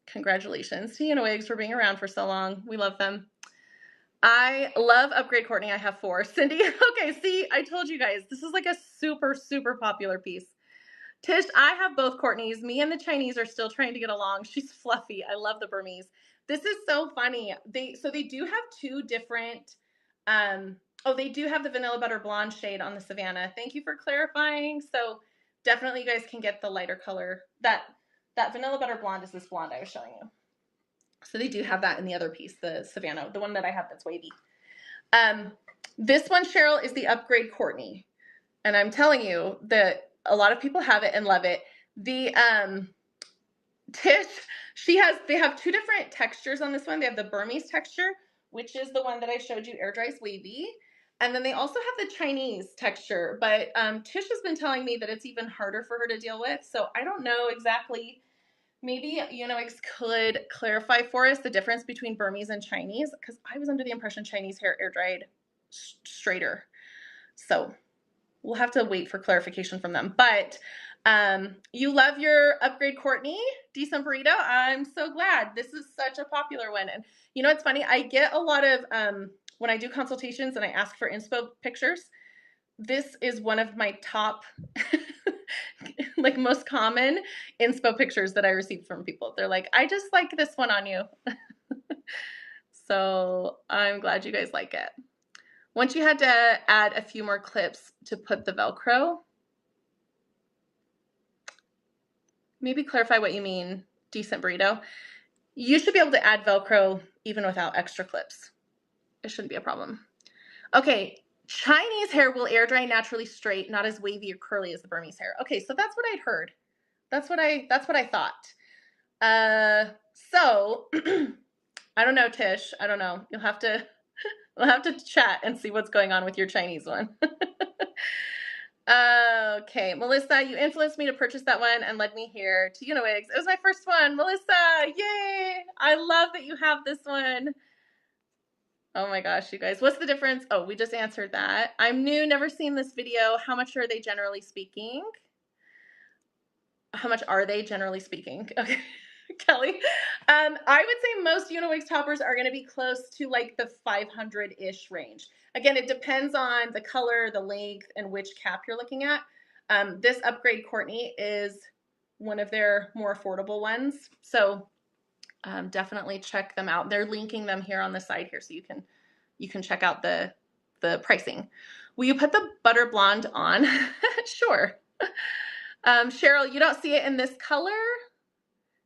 Congratulations to Wigs for being around for so long. We love them. I love Upgrade Courtney. I have 4. Cindy, okay, see, I told you guys, this is like a super, super popular piece. Tish, I have both Courtneys. Me and the Chinese are still trying to get along. She's fluffy. I love the Burmese. This is so funny. They do have 2 different, they do have the Vanilla Butter Blonde shade on the Savannah. Thank you for clarifying. So definitely you guys can get the lighter color. That Vanilla Butter Blonde is this blonde I was showing you. So they do have that in the other piece, the Savannah, the one that I have that's wavy. This one, Cheryl, is the Upgrade Courtney. And I'm telling you that a lot of people have it and love it. The Tish, they have 2 different textures on this one. They have the Burmese texture, which is the one that I showed you, air dries wavy. And then they also have the Chinese texture. But Tish has been telling me that it's even harder for her to deal with. So I don't know exactly. Maybe Wigs could clarify for us the difference between Burmese and Chinese, because I was under the impression Chinese hair air dried straighter. So we'll have to wait for clarification from them. But you love your Upgrade Courtney, Decent Burrito. I'm so glad. This is such a popular one. And it's funny, I get a lot of, when I do consultations and I ask for inspo pictures, this is one of my top, like most common inspo pictures that I receive from people. They're like, I just like this one on you. So I'm glad you guys like it. Once you had to add a few more clips to put the Velcro, maybe clarify what you mean, Decent Burrito. You should be able to add Velcro even without extra clips. It shouldn't be a problem. Okay, Chinese hair will air dry naturally straight, not as wavy or curly as the Burmese hair. Okay, so that's what I'd heard. That's what I thought. So I don't know, Tish. I don't know. We'll have to chat and see what's going on with your Chinese one. Okay, Melissa, you influenced me to purchase that one and led me here to Wigs. It was my first one. Melissa, yay! I love that you have this one. Oh my gosh, you guys. What's the difference? Oh, we just answered that. I'm new, never seen this video. How much are they generally speaking? How much are they generally speaking? Okay, Kelly. I would say most Wigs toppers are going to be close to like the 500-ish range. Again, it depends on the color, the length, and which cap you're looking at. This Upgrade Courtney is one of their more affordable ones. So definitely check them out. They're linking them here on the side here, so you can check out the pricing. Will you put the Butter Blonde on? Sure. Cheryl, you don't see it in this color?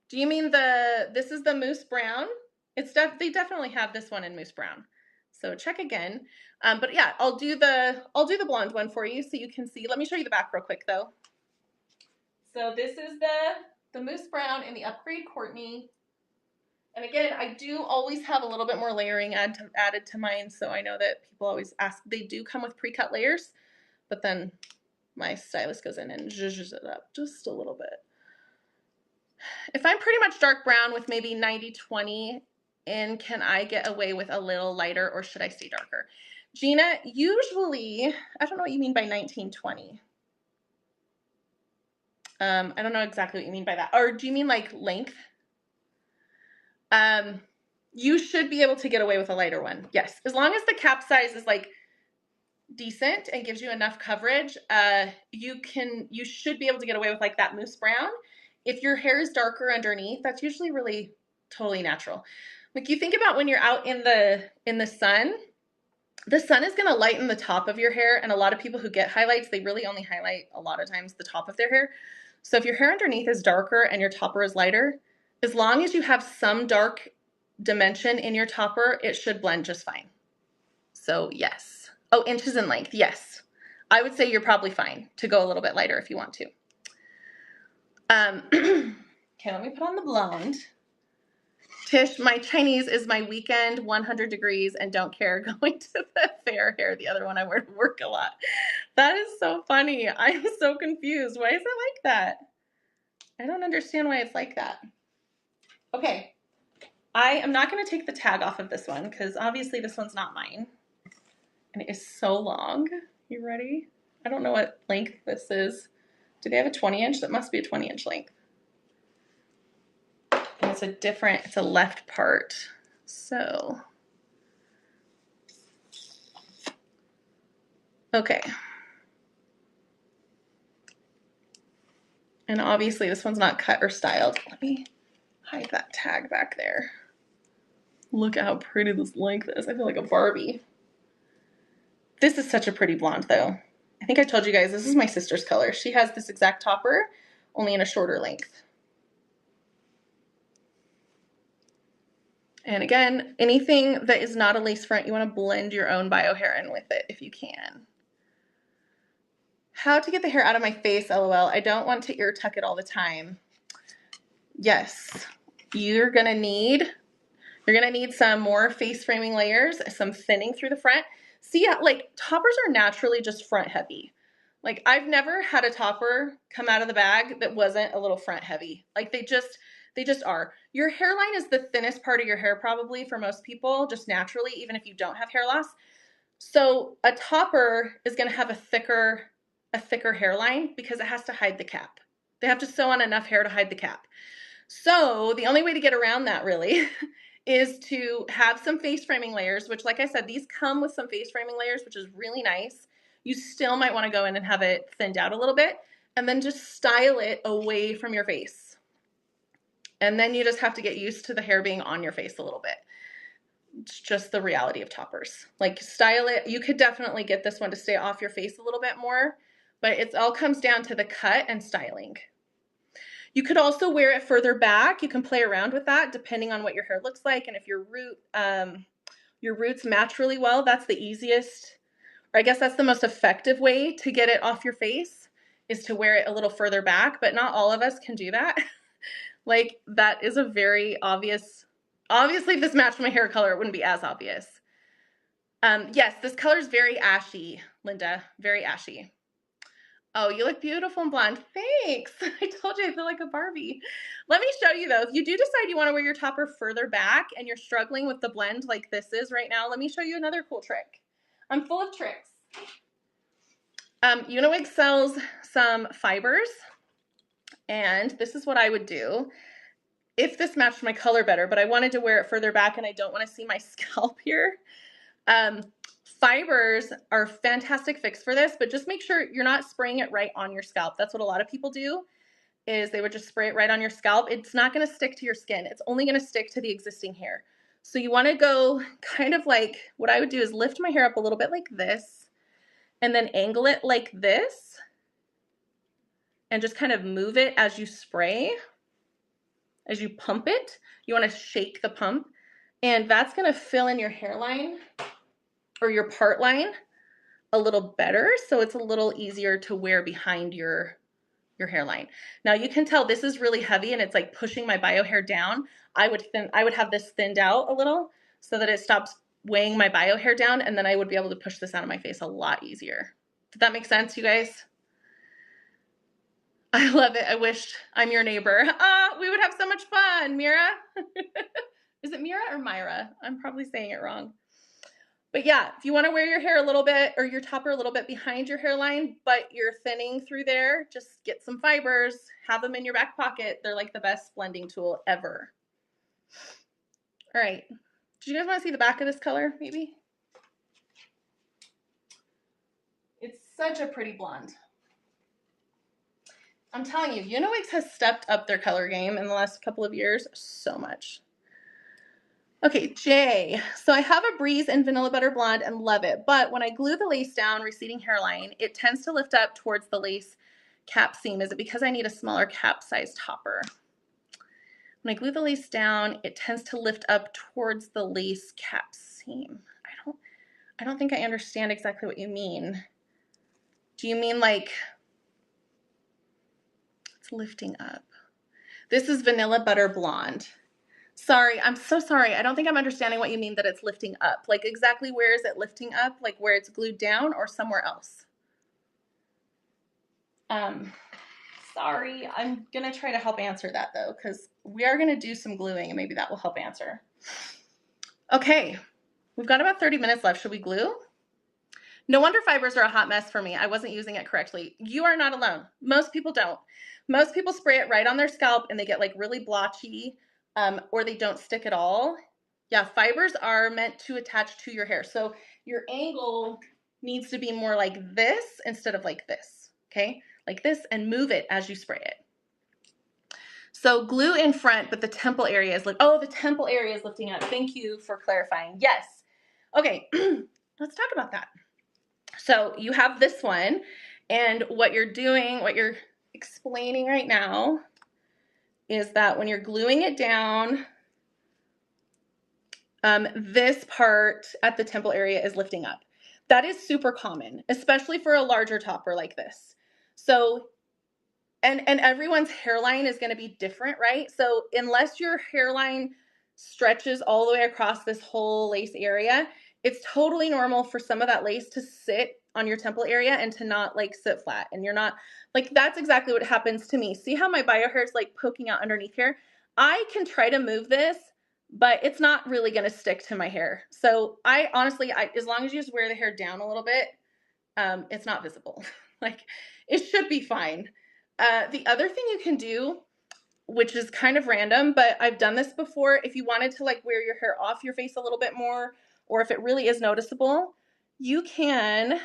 Do you mean this is the Mousse Brown? They definitely have this one in Mousse Brown. So check again. But yeah, I'll do the blonde one for you so you can see. Let me show you the back real quick though. So this is the Mousse Brown in the Upgrade Courtney. And again, I do always have a little bit more layering added to mine, so I know that people always ask. They do come with pre-cut layers, but then my stylist goes in and zhuzhes it up just a little bit. If I'm pretty much dark brown with maybe 90-20 in, can I get away with a little lighter or should I stay darker? Gina, usually, I don't know what you mean by 1920. I don't know exactly what you mean by that. Or do you mean like length? You should be able to get away with a lighter one. Yes. As long as the cap size is like decent and gives you enough coverage, you should be able to get away with like that mousse brown. If your hair is darker underneath, that's usually really totally natural. Like you think about when you're out in the sun is going to lighten the top of your hair, and a lot of people who get highlights, they really only highlight a lot of times the top of their hair. So if your hair underneath is darker and your topper is lighter, as long as you have some dark dimension in your topper, it should blend just fine. So yes. Oh, inches in length, yes. I would say you're probably fine to go a little bit lighter if you want to. Okay, let me put on the blonde. Tish, my Chinese is my weekend 100 degrees and don't care going to the fair hair. The other one I wear to work a lot. That is so funny. I'm so confused. Why is it like that? I don't understand why it's like that. Okay. I am not going to take the tag off of this one because obviously this one's not mine. And it is so long. You ready? I don't know what length this is. Do they have a 20-inch? That must be a 20-inch length. And it's a left part. So, okay. And obviously this one's not cut or styled. Let me hide that tag back there. Look at how pretty this length is. I feel like a Barbie. This is such a pretty blonde though. I think I told you guys, this is my sister's color. She has this exact topper, only in a shorter length. And again, anything that is not a lace front, you want to blend your own bio hair in with it if you can. How to get the hair out of my face, LOL. I don't want to ear tuck it all the time. Yes, you're gonna need some more face framing layers, some thinning through the front. See, like toppers are naturally just front heavy. Like I've never had a topper come out of the bag that wasn't a little front heavy. Like they just are. Your hairline is the thinnest part of your hair probably for most people, just naturally, even if you don't have hair loss. So a topper is going to have a thicker hairline because it has to hide the cap. They have to sew on enough hair to hide the cap. So the only way to get around that really is to have some face framing layers, which like I said, these come with some face framing layers, which is really nice. You still might want to go in and have it thinned out a little bit and then just style it away from your face. And then you just have to get used to the hair being on your face a little bit. It's just the reality of toppers. Like style it. You could definitely get this one to stay off your face a little bit more, but it all comes down to the cut and styling. You could also wear it further back. You can play around with that depending on what your hair looks like. And if your roots match really well, that's the easiest, or I guess that's the most effective way to get it off your face is to wear it a little further back, but not all of us can do that. Like that is a very obviously if this matched my hair color, it wouldn't be as obvious. Yes, this color is very ashy, Linda, very ashy. Oh, you look beautiful and blonde. Thanks. I told you I feel like a Barbie. Let me show you though. If you do decide you want to wear your topper further back and you're struggling with the blend like this is right now, let me show you another cool trick. I'm full of tricks. Uniwig sells some fibers, and this is what I would do if this matched my color better, but I wanted to wear it further back and I don't want to see my scalp here. Fibers are a fantastic fix for this, but just make sure you're not spraying it right on your scalp. That's what a lot of people do, is they would just spray it right on your scalp. It's not going to stick to your skin. It's only going to stick to the existing hair. So you want to go kind of like, what I would do is lift my hair up a little bit like this, and then angle it like this, and just kind of move it as you spray. As you pump it, you want to shake the pump, and that's going to fill in your hairline or your part line a little better, so it's a little easier to wear behind your hairline. Now you can tell this is really heavy and it's like pushing my bio hair down. I would have this thinned out a little so that it stops weighing my bio hair down, and then I would be able to push this out of my face a lot easier. Did that make sense, you guys? I love it. I wish I'm your neighbor. We would have so much fun, Mira. Is it Mira or Myra? I'm probably saying it wrong. But yeah, if you want to wear your hair a little bit or your topper a little bit behind your hairline, but you're thinning through there, just get some fibers, have them in your back pocket. They're like the best blending tool ever. All right. Do you guys want to see the back of this color, maybe? It's such a pretty blonde. I'm telling you, Uniwigs has stepped up their color game in the last couple of years so much. Okay, J. So I have a Breeze in Vanilla Butter Blonde and love it, but when I glue the lace down, receding hairline, it tends to lift up towards the lace cap seam. Is it because I need a smaller cap size topper? When I glue the lace down, it tends to lift up towards the lace cap seam. I don't think I understand exactly what you mean. Do you mean like it's lifting up? This is Vanilla Butter Blonde. Sorry, I'm so sorry. I don't think I'm understanding what you mean that it's lifting up. Like exactly where is it lifting up? Like where it's glued down or somewhere else? Sorry, I'm gonna try to help answer that though, because we are gonna do some gluing and maybe that will help answer. Okay, we've got about 30 minutes left. Should we glue? No wonder fibers are a hot mess for me. I wasn't using it correctly. You are not alone. Most people don't. Most people spray it right on their scalp and they get like really blotchy, or they don't stick at all. Yeah, fibers are meant to attach to your hair. So your angle needs to be more like this instead of like this, okay? Like this, and move it as you spray it. So glue in front, but the temple area is like, oh, the temple area is lifting up. Thank you for clarifying. Yes. Okay, let's talk about that. So you have this one, and what you're doing, what you're explaining right now is that when you're gluing it down, this part at the temple area is lifting up. That is super common, especially for a larger topper like this. So, and everyone's hairline is going to be different, right? So unless your hairline stretches all the way across this whole lace area, it's totally normal for some of that lace to sit on your temple area and to not like sit flat. And you're not like, that's exactly what happens to me. See how my bio hair is like poking out underneath here? I can try to move this, but it's not really going to stick to my hair. So I honestly, as long as you just wear the hair down a little bit, it's not visible. Like it should be fine. The other thing you can do, which is kind of random, but I've done this before. If you wanted to like wear your hair off your face a little bit more, or if it really is noticeable, you can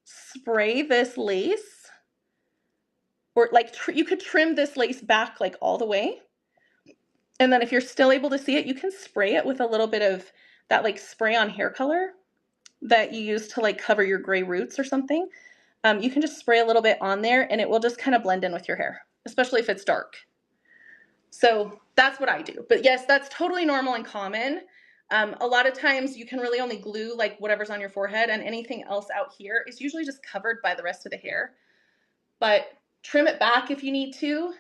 spray this lace, or like you could trim this lace back like all the way. And then if you're still able to see it, you can spray it with a little bit of that like spray on hair color that you use to like cover your gray roots or something. You can just spray a little bit on there and it will just kind of blend in with your hair, especially if it's dark. So that's what I do. But yes, that's totally normal and common. A lot of times you can really only glue like whatever's on your forehead, and anything else out here is usually just covered by the rest of the hair. But trim it back if you need to,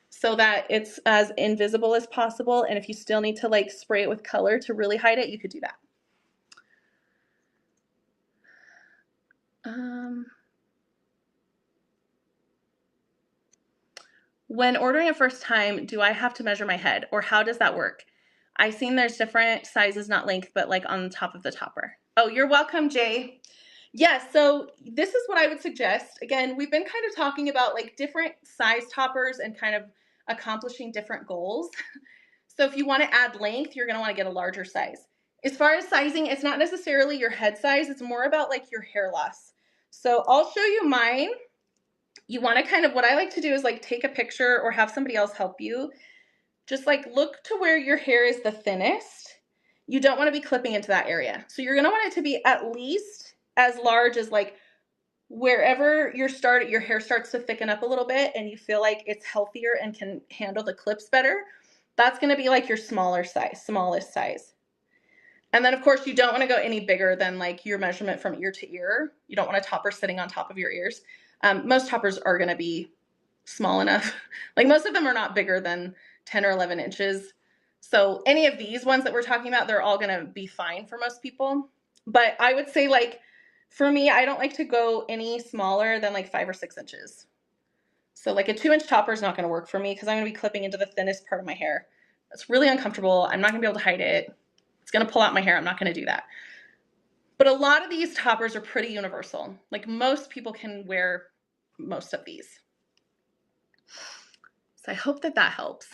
so that it's as invisible as possible. And if you still need to like spray it with color to really hide it, you could do that. When ordering a first time, do I have to measure my head, or how does that work? I've seen there's different sizes, not length, but like on the top of the topper. Oh, you're welcome, Jay. Yes, yeah, so this is what I would suggest. Again, we've been kind of talking about like different size toppers and kind of accomplishing different goals. So if you want to add length, you're going to want to get a larger size. As far as sizing, it's not necessarily your head size. It's more about like your hair loss. So I'll show you mine. You want to kind of, what I like to do is like take a picture or have somebody else help you. Just like look to where your hair is the thinnest. You don't want to be clipping into that area. So you're going to want it to be at least as large as like wherever your hair starts to thicken up a little bit and you feel like it's healthier and can handle the clips better. That's going to be like your smallest size. And then of course you don't want to go any bigger than like your measurement from ear to ear. You don't want a topper sitting on top of your ears. Most toppers are going to be small enough. Like most of them are not bigger than 10 or 11 inches. So any of these ones that we're talking about, they're all going to be fine for most people. But I would say like, for me, I don't like to go any smaller than like 5 or 6 inches. So like a 2-inch topper is not going to work for me because I'm going to be clipping into the thinnest part of my hair. It's really uncomfortable. I'm not going to be able to hide it. It's going to pull out my hair. I'm not going to do that. But a lot of these toppers are pretty universal. Like most people can wear most of these. So I hope that that helps.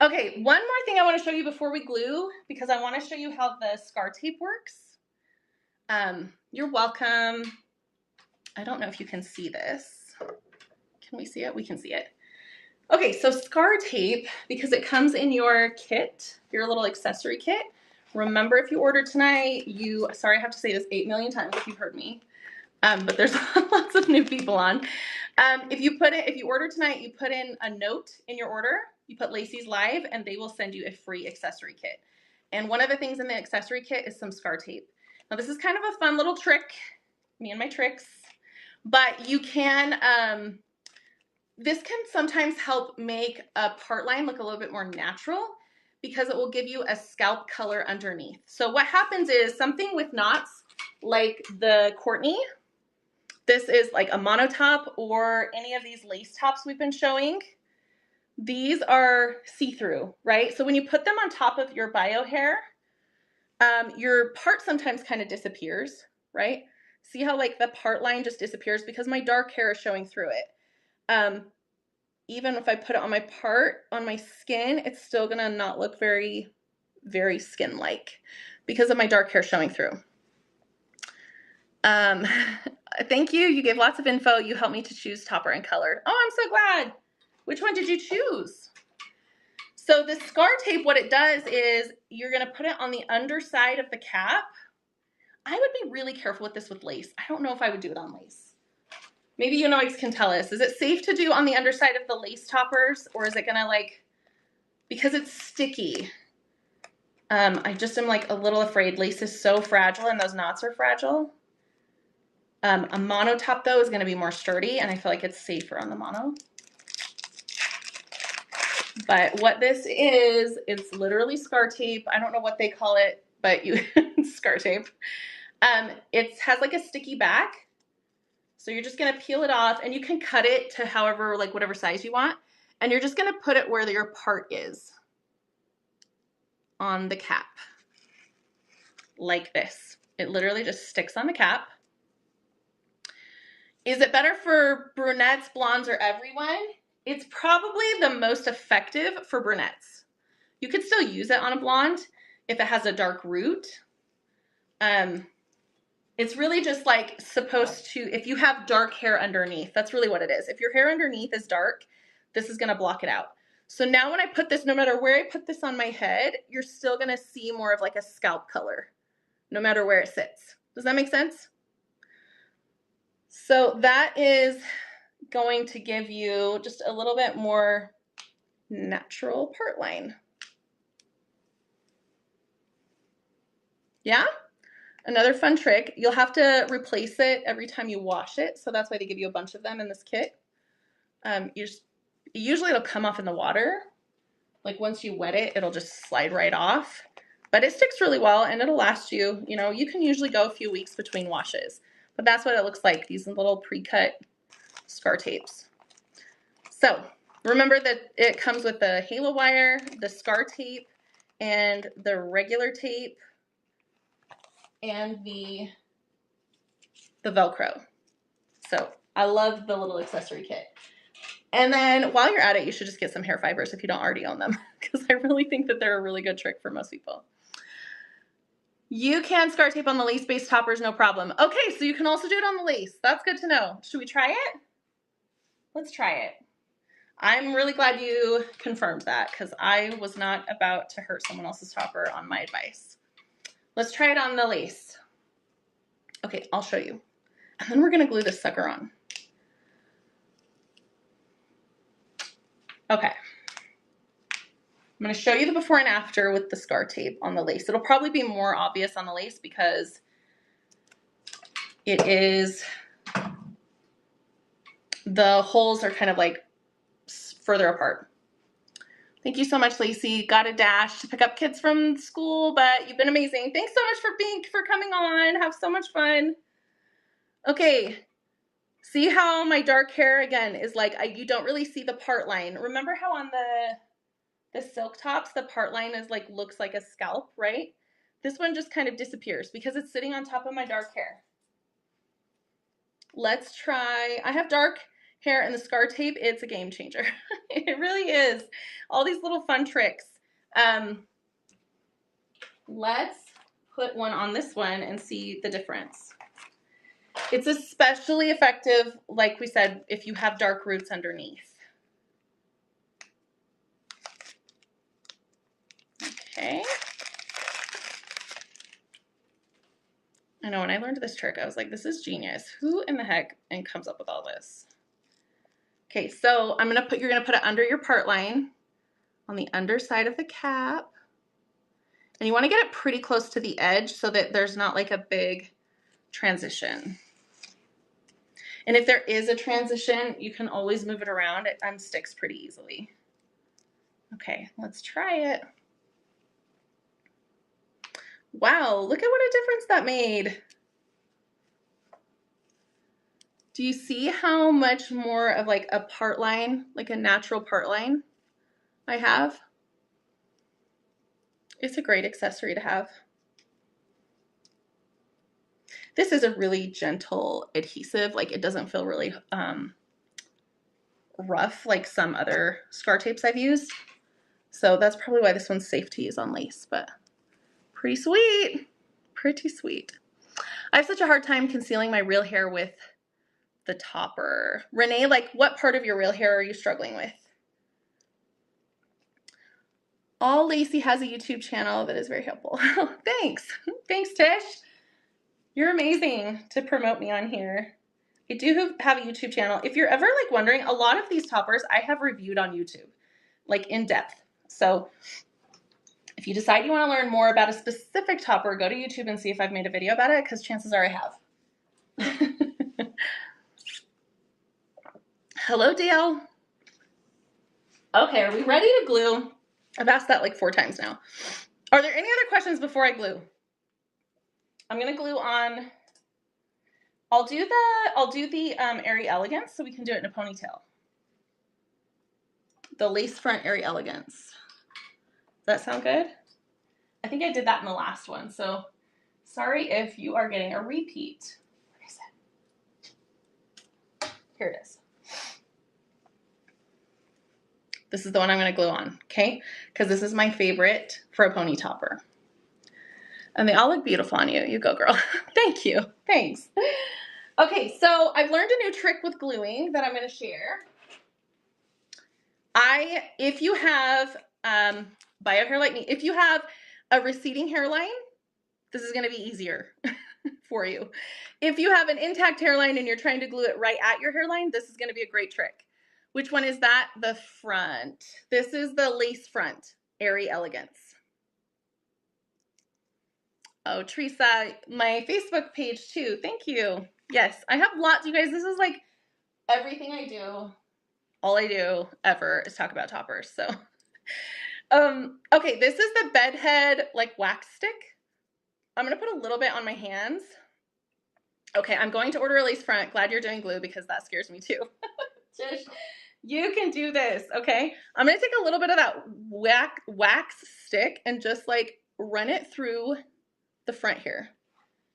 Okay, one more thing I want to show you before we glue, because I want to show you how the scar tape works. You're welcome. I don't know if you can see this. Can we see it? We can see it. Okay, so scar tape, because it comes in your kit, your little accessory kit. Remember, if you order tonight, sorry I have to say this 8 million times if you've heard me, but there's lots of new people on. If you order tonight, you put in a note in your order, you put Lacie's Live, and they will send you a free accessory kit. And one of the things in the accessory kit is some scar tape. Now this is kind of a fun little trick, me and my tricks, but you can, this can sometimes help make a part line look a little bit more natural because it will give you a scalp color underneath. So what happens is something with knots like the Courtney, this is like a mono top, or any of these lace tops we've been showing. These are see-through, right? So when you put them on top of your bio hair, your part sometimes kind of disappears, right? See how like the part line just disappears because my dark hair is showing through it. Even if I put it on my part, on my skin, it's still gonna not look very, very skin-like because of my dark hair showing through. Thank you. You gave lots of info. You helped me to choose topper and color. Oh, I'm so glad. Which one did you choose? So the scar tape, what it does is you're going to put it on the underside of the cap. I would be really careful with this with lace. I don't know if I would do it on lace. Maybe you guys can tell us. Is it safe to do on the underside of the lace toppers, or is it going to like, because it's sticky? I just am like a little afraid. Lace is so fragile and those knots are fragile. A mono top though is going to be more sturdy, and I feel like it's safer on the mono. But what this is, it's literally scar tape. I don't know what they call it, but scar tape. It has like a sticky back. So you're just going to peel it off, and you can cut it to however, like whatever size you want. And you're just going to put it where your part is on the cap, like this. It literally just sticks on the cap. Is it better for brunettes, blondes, or everyone? It's probably the most effective for brunettes. You could still use it on a blonde if it has a dark root. It's really just like supposed to, if you have dark hair underneath, that's really what it is. If your hair underneath is dark, this is gonna block it out. So now when I put this, no matter where I put this on my head, you're still gonna see more of like a scalp color, no matter where it sits. Does that make sense? So that is going to give you just a little bit more natural part line. Yeah? Another fun trick, you'll have to replace it every time you wash it, so that's why they give you a bunch of them in this kit. Usually it'll come off in the water. Like once you wet it, it'll just slide right off. But it sticks really well, and it'll last you, you can usually go a few weeks between washes. But that's what it looks like, these little pre-cut scar tapes. So remember that it comes with the halo wire, the scar tape, and the regular tape, and the Velcro. So I love the little accessory kit. And then while you're at it, you should just get some hair fibers if you don't already own them, because I really think that they're a really good trick for most people. You can scar tape on the lace-based toppers, no problem. Okay, so you can also do it on the lace. That's good to know. Should we try it? Let's try it. I'm really glad you confirmed that, because I was not about to hurt someone else's topper on my advice. Let's try it on the lace. Okay, I'll show you. And then we're gonna glue this sucker on. Okay. I'm going to show you the before and after with the scar tape on the lace. It'll probably be more obvious on the lace because it is, the holes are kind of like further apart. Thank you so much, Lacie. Got a dash to pick up kids from school, but you've been amazing. Thanks so much for coming on. Have so much fun. Okay. See how my dark hair again is like, you don't really see the part line. Remember how on the silk tops, the part line is like, looks like a scalp, right? this one just kind of disappears because it's sitting on top of my dark hair. Let's try, I have dark hair and the scar tape, it's a game changer. It really is. All these little fun tricks. Let's put one on this one and see the difference. It's especially effective, like we said, if you have dark roots underneath. Okay. I know when I learned this trick, I was like, this is genius. Who in the heck and comes up with all this? Okay, so you're gonna put it under your part line on the underside of the cap. And you wanna get it pretty close to the edge so that there's not like a big transition. And if there is a transition, you can always move it around. It unsticks pretty easily. Okay, let's try it. Wow, look at what a difference that made. Do you see how much more of like a part line, like a natural part line I have? It's a great accessory to have. This is a really gentle adhesive, like it doesn't feel really rough like some other scar tapes I've used. So that's probably why this one's safe to use on lace, but pretty sweet, pretty sweet. I have such a hard time concealing my real hair with the topper. Renee, like what part of your real hair are you struggling with? All Lacie has a YouTube channel that is very helpful. Thanks. Thanks, Tish. You're amazing to promote me on here. I do have a YouTube channel. If you're ever like wondering, a lot of these toppers I have reviewed on YouTube, like in depth. So if you decide you want to learn more about a specific topper, go to YouTube and see if I've made a video about it, because chances are I have. Hello, Dale. Okay, are we ready to glue? I've asked that like 4 times now. Are there any other questions before I glue? I'm gonna glue on. I'll do the airy elegance so we can do it in a ponytail. The lace front airy elegance. Does that sound good? I think I did that in the last one, so sorry if you are getting a repeat. Where is it? Here it is. This is the one I'm going to glue on, okay? Because this is my favorite for a pony topper. And they all look beautiful on you. You go, girl. Thank you. Thanks. Okay, so I've learned a new trick with gluing that I'm going to share. If you have bio hair like me, if you have a receding hairline, this is going to be easier for you. If you have an intact hairline and you're trying to glue it right at your hairline, this is going to be a great trick. Which one is that? The front. This is the lace front, airy elegance. Oh, Teresa, my Facebook page too. Thank you. Yes, I have lots, you guys. This is like everything I do. All I do ever is talk about toppers. So, okay, this is the bedhead like wax stick. I'm gonna put a little bit on my hands. Okay, I'm going to order a lace front. Glad you're doing glue because that scares me too. Just, you can do this, okay? I'm gonna take a little bit of that wax stick and just like run it through the front here.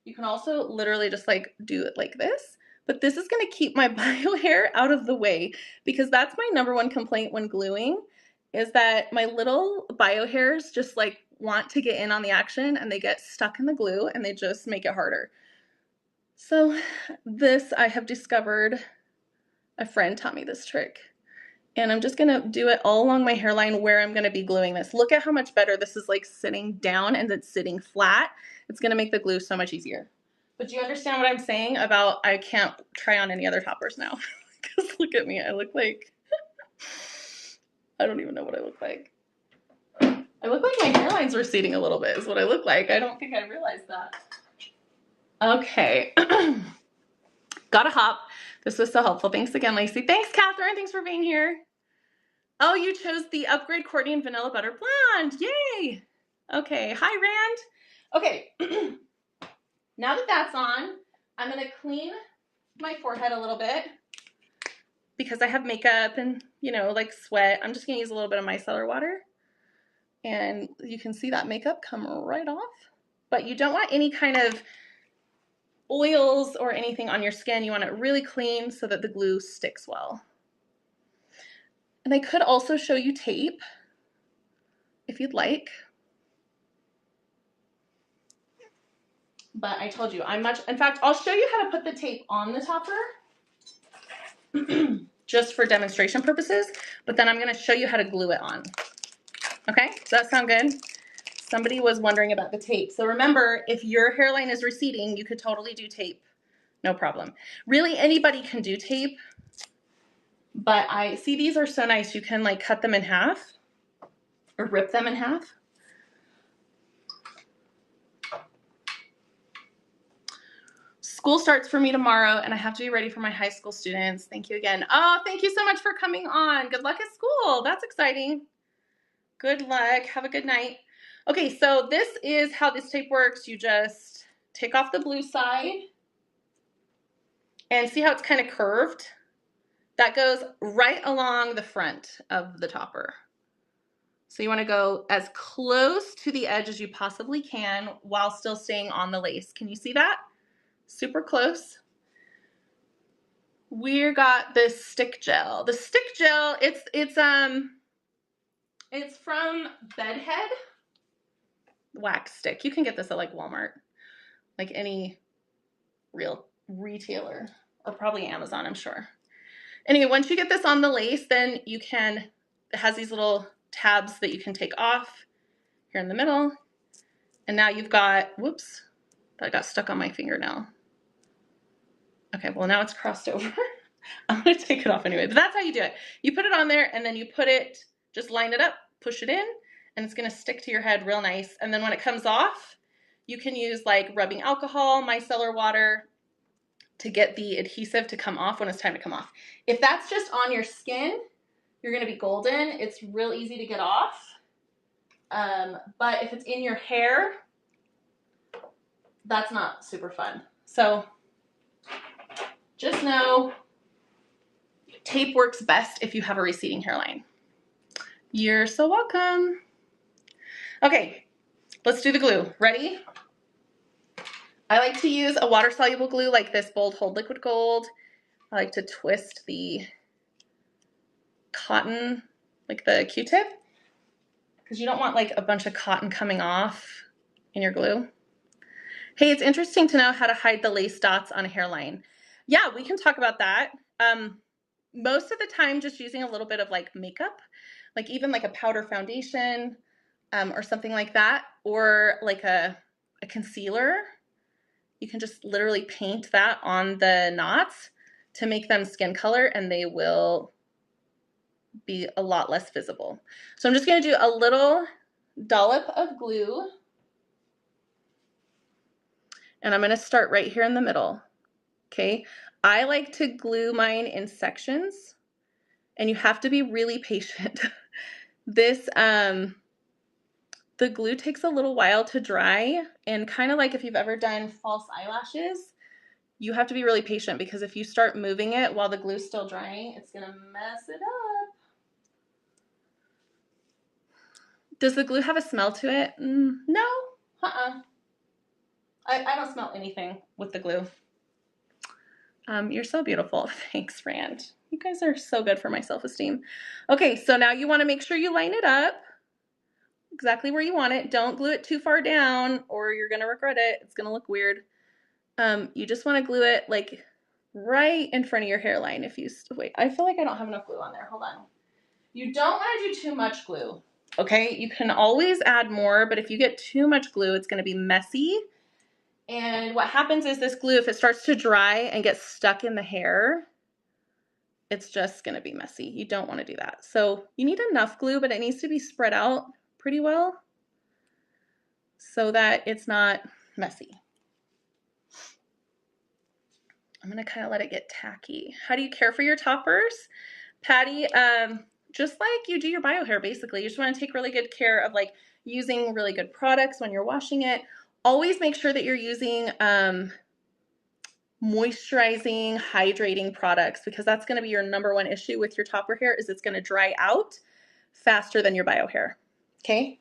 You can also literally just like do it like this, but this is gonna keep my bio hair out of the way because that's my #1 complaint when gluing is that my little bio hairs just like want to get in on the action and they get stuck in the glue and they just make it harder. So this I have discovered, a friend taught me this trick. And I'm just gonna do it all along my hairline where I'm gonna be gluing this. Look at how much better this is like sitting down and it's sitting flat. It's gonna make the glue so much easier. But do you understand what I'm saying about I can't try on any other toppers now? Because look at me, I look like, I don't even know what I look like. I look like my hairline's receding a little bit is what I look like. I don't think I realized that. Okay, gotta hop. This was so helpful. Thanks again, Lacie. Thanks, Catherine. Thanks for being here. Oh, you chose the Upgrade Courtney and Vanilla Butter Blonde. Yay. Okay. Hi, Rand. Okay. Now that that's on, I'm going to clean my forehead a little bit because I have makeup and, you know, like sweat. I'm just going to use a little bit of micellar water. And you can see that makeup come right off. but you don't want any kind of oils or anything on your skin. You want it really clean so that the glue sticks well. And I could also show you tape if you'd like. But I told you, in fact, I'll show you how to put the tape on the topper just for demonstration purposes, but then I'm gonna show you how to glue it on. Okay, does that sound good? Somebody was wondering about the tape. So remember, if your hairline is receding, you could totally do tape, no problem. Really, anybody can do tape, but I see these are so nice. You can like cut them in half or rip them in half. School starts for me tomorrow and I have to be ready for my high school students. Thank you again. Oh, thank you so much for coming on. Good luck at school. That's exciting. Good luck. Have a good night. Okay, so this is how this tape works. You just take off the blue side and see how it's kind of curved? That goes right along the front of the topper. So you want to go as close to the edge as you possibly can while still staying on the lace. Can you see that? Super close. We got this stick gel. The stick gel, it's from Bedhead wax stick. You can get this at like Walmart, like any real retailer, or probably Amazon, I'm sure. Anyway, once you get this on the lace, then you can, it has these little tabs that you can take off here in the middle. And now you've got, whoops, that got stuck on my finger now. Okay, well now it's crossed over. I'm gonna take it off anyway, but that's how you do it. You put it on there and then you put it, just line it up, push it in, and it's gonna stick to your head real nice. And then when it comes off, you can use like rubbing alcohol, micellar water to get the adhesive to come off when it's time to come off. If that's just on your skin, you're gonna be golden. It's real easy to get off. But if it's in your hair, that's not super fun. So just know tape works best if you have a receding hairline. You're so welcome. Okay, let's do the glue. Ready? I like to use a water-soluble glue like this Bold Hold Liquid Gold. I like to twist the cotton, like the Q-tip, because you don't want like a bunch of cotton coming off in your glue. Hey, it's interesting to know how to hide the lace dots on a hairline. Yeah, we can talk about that. Most of the time, just using a little bit of like makeup, like even like a powder foundation or something like that, or like a concealer. You can just literally paint that on the knots to make them skin color and they will be a lot less visible. So I'm just going to do a little dollop of glue. And I'm going to start right here in the middle. Okay. I like to glue mine in sections and you have to be really patient. This, the glue takes a little while to dry, and kind of like if you've ever done false eyelashes, you have to be really patient because if you start moving it while the glue's still drying, it's gonna mess it up. Does the glue have a smell to it? No, I don't smell anything with the glue. You're so beautiful. Thanks, Rand. You guys are so good for my self-esteem. Okay, so now you wanna make sure you line it up exactly where you want it. Don't glue it too far down or you're gonna regret it. It's gonna look weird. You just wanna glue it like right in front of your hairline. If you, wait, I feel like I don't have enough glue on there. Hold on. You don't wanna do too much glue, okay? You can always add more, but if you get too much glue, it's gonna be messy. And what happens is this glue, if it starts to dry and get stuck in the hair, it's just gonna be messy. You don't wanna do that. So you need enough glue, but it needs to be spread out pretty well so that it's not messy. I'm gonna kind of let it get tacky. How do you care for your toppers? Patty, just like you do your bio hair basically. You just wanna take really good care of like using really good products when you're washing it. Always make sure that you're using moisturizing, hydrating products because that's gonna be your #1 issue with your topper hair is it's gonna dry out faster than your bio hair. Okay,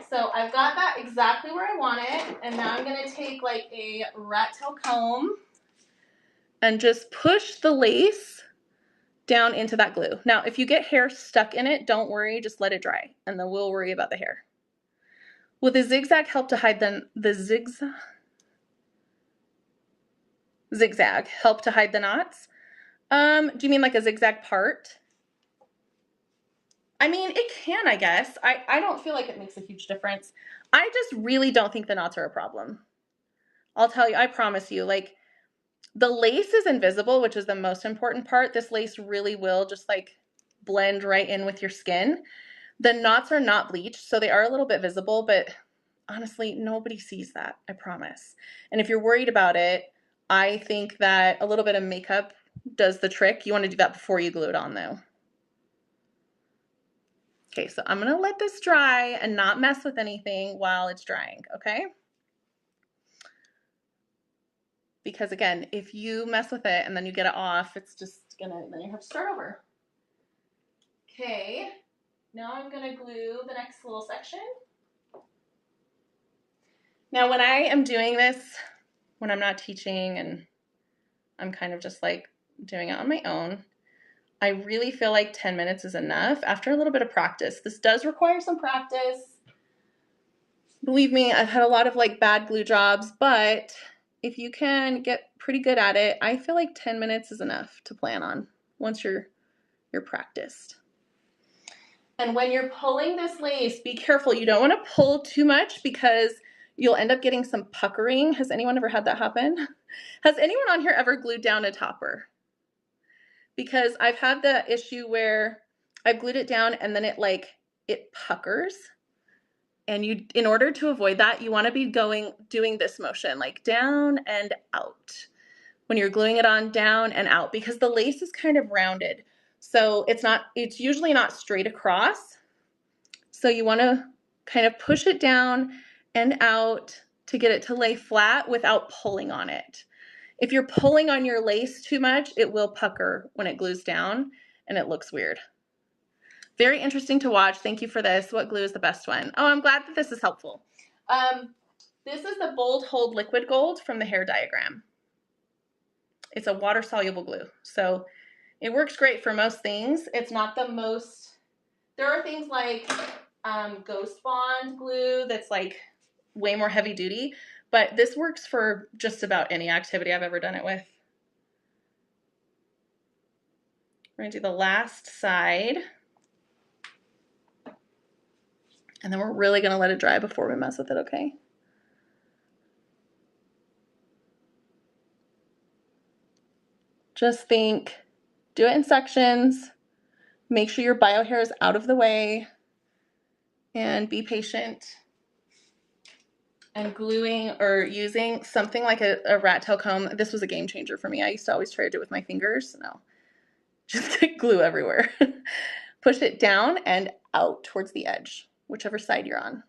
So I've got that exactly where I want it, and now I'm gonna take like a rat tail comb and just push the lace down into that glue. Now, if you get hair stuck in it, don't worry, just let it dry, and then we'll worry about the hair. Will the zigzag help to hide zigzag help to hide the knots? Do you mean like a zigzag part? I mean, it can, I guess. I don't feel like it makes a huge difference. I just really don't think the knots are a problem. I'll tell you, I promise you, like, the lace is invisible, which is the most important part. This lace really will just like blend right in with your skin. The knots are not bleached, so they are a little bit visible, but honestly, nobody sees that, I promise. And if you're worried about it, I think that a little bit of makeup does the trick. You want to do that before you glue it on though. Okay, so I'm gonna let this dry and not mess with anything while it's drying, okay? Because again, if you mess with it and then you get it off, it's just gonna, then you have to start over. Okay, now I'm gonna glue the next little section. Now when I am doing this, when I'm not teaching and I'm kind of just like doing it on my own, I really feel like 10 minutes is enough after a little bit of practice. This does require some practice. Believe me, I've had a lot of like bad glue jobs, but if you can get pretty good at it, I feel like 10 minutes is enough to plan on once you're practiced. And when you're pulling this lace, be careful. You don't want to pull too much because you'll end up getting some puckering. Has anyone ever had that happen? Has anyone on here ever glued down a topper? Because I've had the issue where I've glued it down and then it puckers. And you, in order to avoid that, you want to be doing this motion, like down and out. When you're gluing it on, down and out, because the lace is kind of rounded. So it's usually not straight across. So you want to kind of push it down and out to get it to lay flat without pulling on it. If you're pulling on your lace too much, it will pucker when it glues down and it looks weird. Very interesting to watch. Thank you for this. What glue is the best one? Oh, I'm glad that this is helpful. This is the Bold Hold Liquid Gold from the hair diagram. It's a water-soluble glue. So it works great for most things. It's not the most, there are things like Ghost Bond glue that's like way more heavy duty, but this works for just about any activity I've ever done it with. We're gonna do the last side. And then we're really gonna let it dry before we mess with it, okay? Just think, do it in sections, make sure your bio hair is out of the way, and be patient. And gluing or using something like a rat tail comb, this was a game changer for me. I used to always try to do it with my fingers. No, just get glue everywhere. Push it down and out towards the edge, whichever side you're on.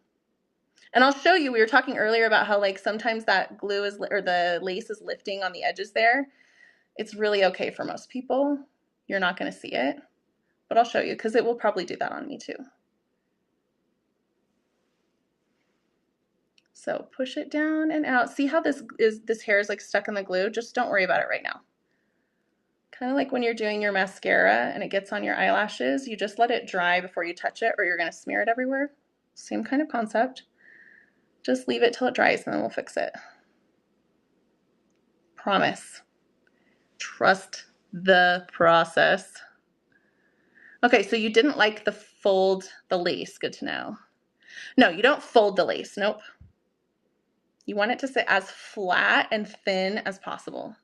And I'll show you, we were talking earlier about how like sometimes that glue is, or the lace is lifting on the edges there. It's really okay for most people. You're not gonna see it, but I'll show you because it will probably do that on me too. So push it down and out. See how this hair is like stuck in the glue? Just don't worry about it right now. Kind of like when you're doing your mascara and it gets on your eyelashes, you just let it dry before you touch it or you're gonna smear it everywhere. Same kind of concept. Just leave it till it dries and then we'll fix it. Promise. Trust the process. Okay, so you didn't like the lace, good to know. No, you don't fold the lace, nope. You want it to sit as flat and thin as possible.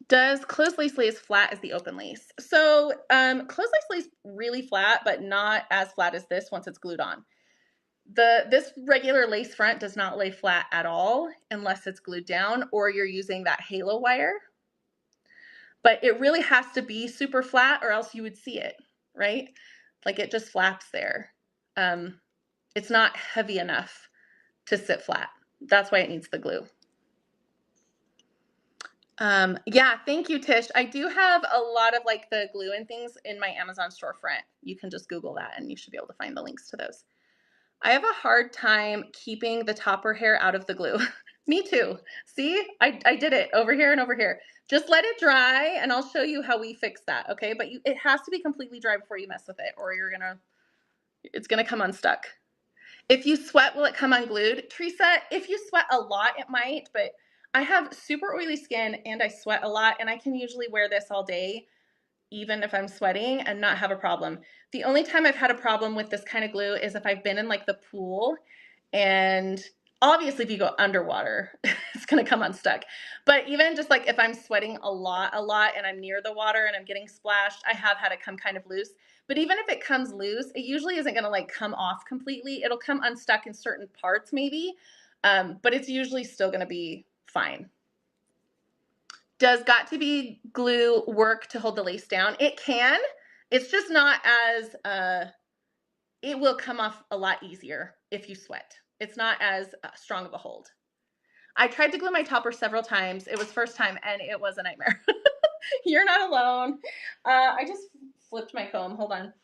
Does closed lace lay as flat as the open lace? So closed lace lays really flat, but not as flat as this once it's glued on. This regular lace front does not lay flat at all unless it's glued down or you're using that halo wire. But it really has to be super flat or else you would see it, right? Like it just flaps there. It's not heavy enough to sit flat. That's why it needs the glue. Yeah, thank you, Tish. I do have a lot of like the glue and things in my Amazon storefront. You can just Google that and you should be able to find the links to those. I have a hard time keeping the topper hair out of the glue. Me too. See, I did it over here and over here. Just let it dry and I'll show you how we fix that, okay? But it has to be completely dry before you mess with it or it's gonna come unstuck. If you sweat, will it come unglued? Teresa, if you sweat a lot, it might, but I have super oily skin and I sweat a lot and I can usually wear this all day, even if I'm sweating and not have a problem. The only time I've had a problem with this kind of glue is if I've been in like the pool, and obviously if you go underwater, it's gonna come unstuck. But even just like if I'm sweating a lot and I'm near the water and I'm getting splashed, I have had it come kind of loose. But even if it comes loose, it usually isn't gonna like come off completely. It'll come unstuck in certain parts maybe, but it's usually still gonna be fine. Does got to be glue work to hold the lace down? It can. It's just not as, it will come off a lot easier if you sweat. It's not as strong of a hold. I tried to glue my topper several times. It was first time and it was a nightmare. You're not alone. I just flipped my comb. Hold on.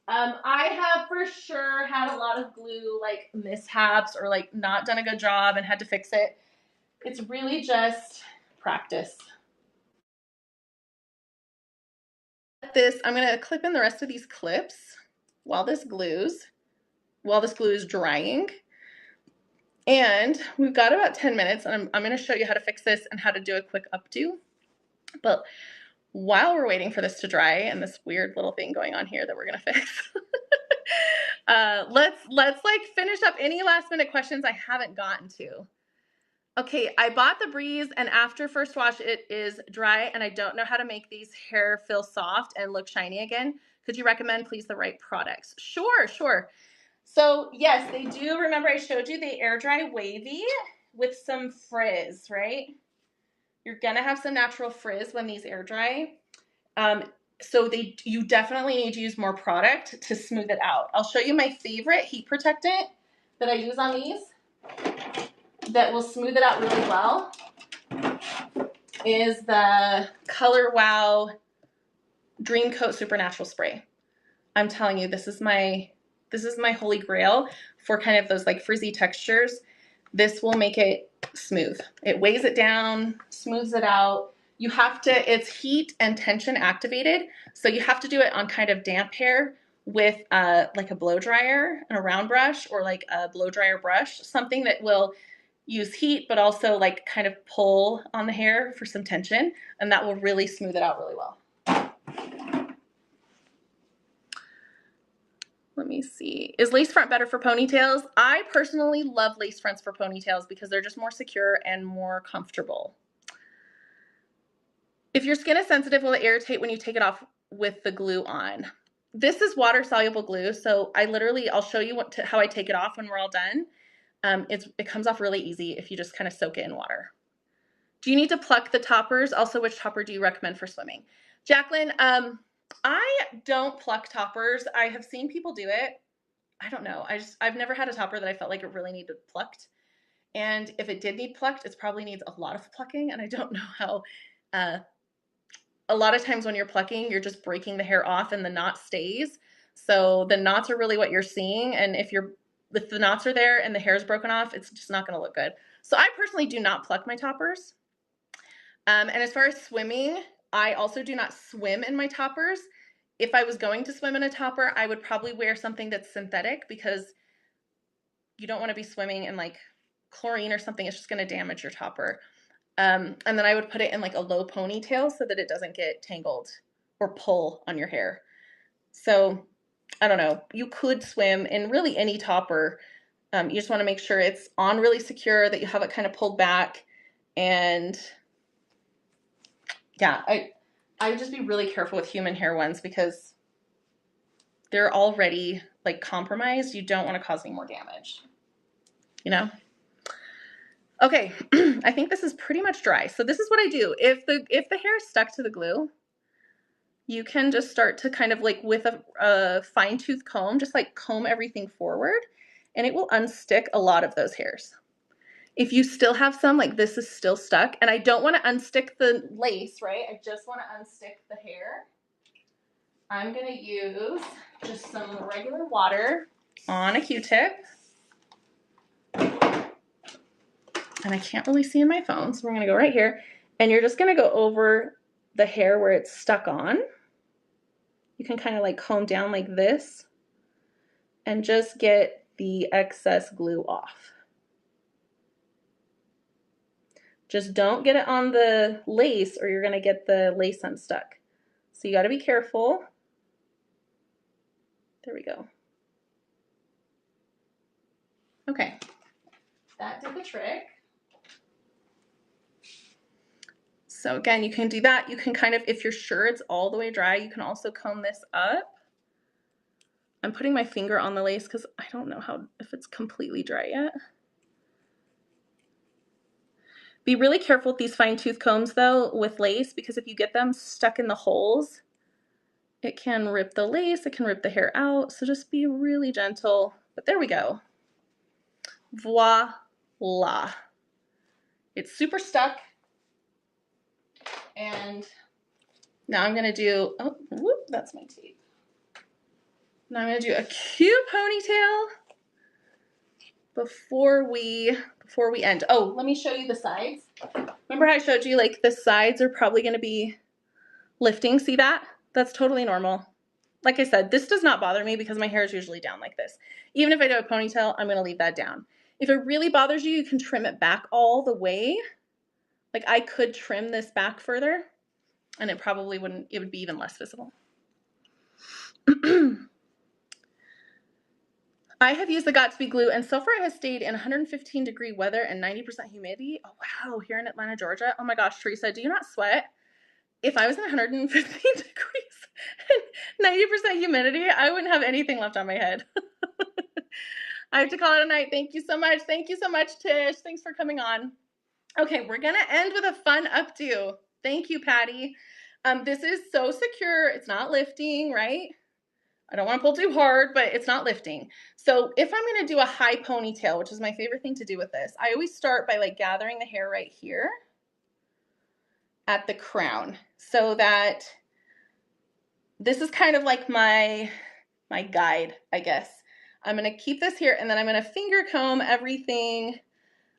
I have for sure had a lot of glue like mishaps or like not done a good job and had to fix it. It's really just practice. I'm going to clip in the rest of these clips while this glue is drying. And we've got about 10 minutes and I'm going to show you how to fix this and how to do a quick updo. But while we're waiting for this to dry and this weird little thing going on here that we're going to fix, let's like finish up any last minute questions I haven't gotten to. Okay, I bought the Breeze and after first wash it is dry and I don't know how to make these hair feel soft and look shiny again. Could you recommend please the right products? Sure. So yes, they do. Remember I showed you the air dry wavy with some frizz, right? You're gonna have some natural frizz when these air dry. So you definitely need to use more product to smooth it out. I'll show you my favorite heat protectant that I use on these that will smooth it out really well is the Color Wow Dream Coat Supernatural Spray. I'm telling you, this is my holy grail for kind of those like frizzy textures. This will make it smooth. It weighs it down, smooths it out. You have to, it's heat and tension activated, so you have to do it on kind of damp hair with like a blow dryer and a round brush or like a blow dryer brush, something that will use heat but also like kind of pull on the hair for some tension, and that will really smooth it out really well. Let me see. Is lace front better for ponytails? I personally love lace fronts for ponytails because they're just more secure and more comfortable. If your skin is sensitive, will it irritate when you take it off with the glue on? This is water soluble glue, so I'll show you how I take it off when we're all done. It comes off really easy if you just kind of soak it in water. Do you need to pluck the toppers? Also, which topper do you recommend for swimming? Jacqueline, I don't pluck toppers. I have seen people do it. I don't know. I've never had a topper that I felt like it really needed plucked. And if it did need plucked, it probably needs a lot of plucking. And I don't know how, a lot of times when you're plucking, you're just breaking the hair off and the knot stays. So the knots are really what you're seeing. And if the knots are there and the hair is broken off, it's just not going to look good. So I personally do not pluck my toppers. And as far as swimming, I also do not swim in my toppers. If I was going to swim in a topper, I would probably wear something that's synthetic because you don't want to be swimming in like chlorine or something. It's just going to damage your topper. And then I would put it in like a low ponytail so that it doesn't get tangled or pull on your hair. So I don't know. You could swim in really any topper. You just want to make sure it's on really secure, that you have it kind of pulled back. And yeah, I would just be really careful with human hair ones because they're already like compromised. You don't want to cause any more damage, you know? Okay, I think this is pretty much dry. So this is what I do. If the hair is stuck to the glue, you can just start to kind of like with a fine tooth comb, just like comb everything forward and it will unstick a lot of those hairs. If you still have some, like this is still stuck, and I don't want to unstick the lace, right? I just want to unstick the hair. I'm going to use just some regular water on a Q-tip. And I can't really see in my phone, so we're going to go right here. And you're just going to go over the hair where it's stuck on. You can kind of like comb down like this and just get the excess glue off. Just don't get it on the lace or you're going to get the lace unstuck. So you got to be careful. There we go. Okay, that did the trick. So again, you can do that. You can kind of, if you're sure it's all the way dry, you can also comb this up. I'm putting my finger on the lace because I don't know if it's completely dry yet. Be really careful with these fine tooth combs though with lace, because if you get them stuck in the holes, it can rip the lace, it can rip the hair out. So just be really gentle. But there we go. Voila. It's super stuck. And now I'm gonna do, oh, whoop, that's my tape. Now I'm gonna do a cute ponytail before we end. Oh, let me show you the sides. Remember how I showed you like the sides are probably gonna be lifting? See that? That's totally normal. Like I said, this does not bother me because my hair is usually down like this. Even if I do a ponytail, I'm gonna leave that down. If it really bothers you, you can trim it back all the way. Like I could trim this back further and it probably wouldn't, it would be even less visible. I have used the Got2b glue and so far it has stayed in 115-degree weather and 90% humidity. Oh wow, here in Atlanta, Georgia. Oh my gosh, Teresa, do you not sweat? If I was in 115 degrees and 90% humidity, I wouldn't have anything left on my head. I have to call it a night. Thank you so much. Thank you so much, Tish. Thanks for coming on. Okay, we're going to end with a fun updo. Thank you, Patty. This is so secure. It's not lifting, right? I don't want to pull too hard, but it's not lifting. So if I'm going to do a high ponytail, which is my favorite thing to do with this, I always start by like gathering the hair right here at the crown, so that this is kind of like my guide, I guess. I'm going to keep this here and then I'm going to finger comb everything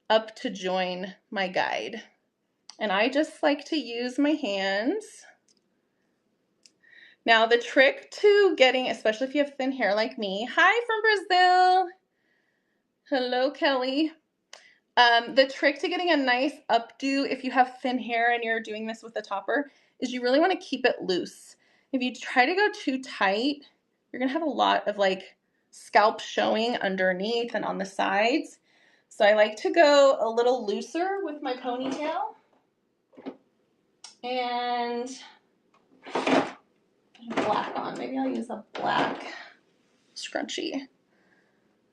up to join my guide. And I just like to use my hands. Now the trick to getting, especially if you have thin hair like me, hi from Brazil. Hello, Kelly. The trick to getting a nice updo if you have thin hair and you're doing this with a topper is you really want to keep it loose. If you try to go too tight, you're going to have a lot of like scalp showing underneath and on the sides. So I like to go a little looser with my ponytail. And black on. Maybe I'll use a black scrunchie.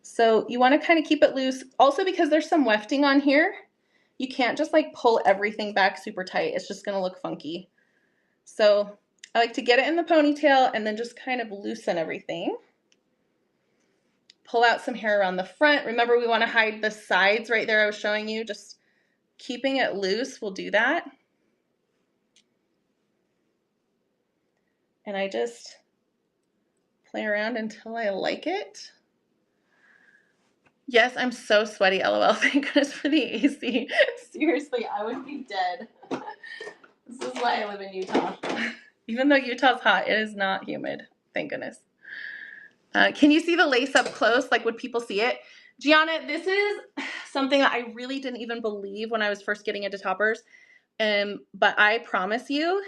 So you want to kind of keep it loose. Also because there's some wefting on here, you can't just like pull everything back super tight. It's just going to look funky. So I like to get it in the ponytail and then just kind of loosen everything. Pull out some hair around the front. Remember, we want to hide the sides right there I was showing you. Just keeping it loose will do that. And I just play around until I like it. Yes, I'm so sweaty, LOL. Thank goodness for the AC. Seriously, I would be dead. This is why I live in Utah. Even though Utah's hot, it is not humid. Thank goodness. Can you see the lace up close? Like, would people see it? Gianna, this is something that I really didn't even believe when I was first getting into toppers. But I promise you,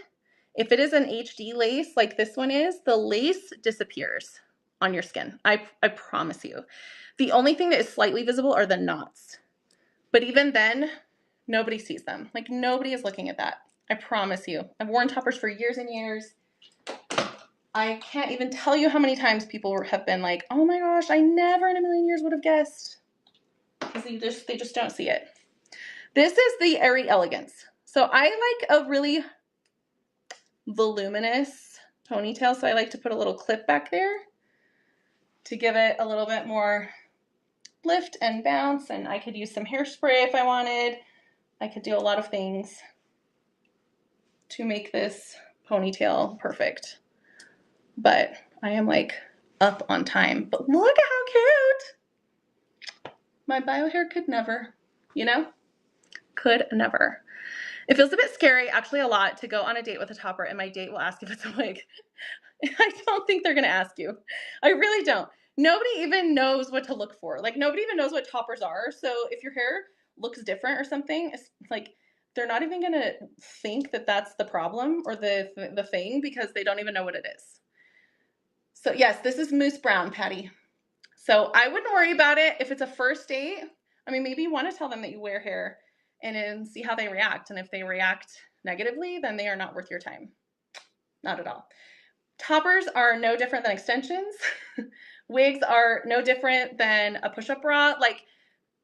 if it is an HD lace like this one is, the lace disappears on your skin. I promise you. The only thing that is slightly visible are the knots. But even then, nobody sees them. Like, nobody is looking at that. I promise you. I've worn toppers for years and years. I can't even tell you how many times people have been like, oh my gosh, I never in a million years would have guessed. Because they just don't see it. This is the Airy Elegance. So I like a really voluminous ponytail, so I like to put a little clip back there to give it a little bit more lift and bounce, and I could use some hairspray if I wanted. I could do a lot of things to make this ponytail perfect. But I am like up on time. But look at how cute! My bio hair could never, you know? Could never. It feels a bit scary, actually a lot, to go on a date with a topper and my date will ask if it's a wig. I don't think they're gonna ask you. I really don't. Nobody even knows what to look for. Like, nobody even knows what toppers are. So if your hair looks different or something, it's like they're not even gonna think that that's the problem or the thing, because they don't even know what it is. So yes, this is mousse brown, Patty. So I wouldn't worry about it if it's a first date. I mean, maybe you want to tell them that you wear hair and then see how they react. And if they react negatively, then they are not worth your time. Not at all. Toppers are no different than extensions. Wigs are no different than a push-up bra. Like,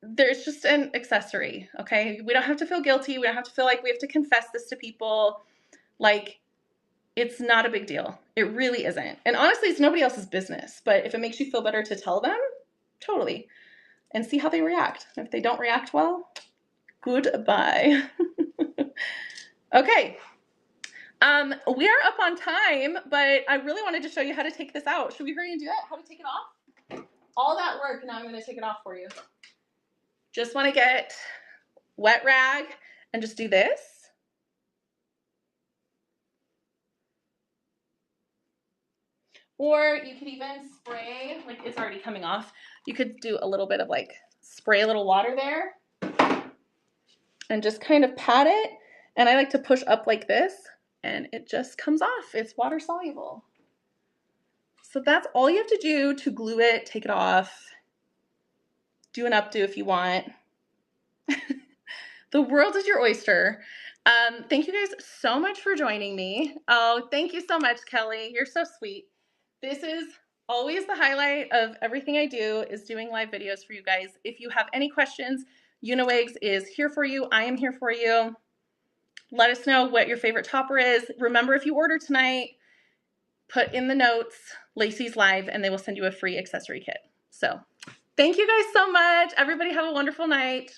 there's just an accessory, okay? We don't have to feel guilty. We don't have to feel like we have to confess this to people. Like, it's not a big deal. It really isn't. And honestly, it's nobody else's business. But if it makes you feel better to tell them, totally. And see how they react. If they don't react well, goodbye. Okay. We are up on time, but I really wanted to show you how to take this out. Should we hurry and do that? How to take it off? All that work, now I'm going to take it off for you. Just want to get wet rag and just do this. Or you could even spray, like it's already coming off. You could do a little bit of like spray a little water there and just kind of pat it. And I like to push up like this and it just comes off. It's water soluble. So that's all you have to do to glue it, take it off, do an updo if you want. The world is your oyster. Thank you guys so much for joining me. Oh, thank you so much, Kelly. You're so sweet. This is always the highlight of everything I do, is doing live videos for you guys. If you have any questions, Uniwigs is here for you. I am here for you. Let us know what your favorite topper is. Remember, if you order tonight, put in the notes Lacie's live and they will send you a free accessory kit. So thank you guys so much. Everybody have a wonderful night.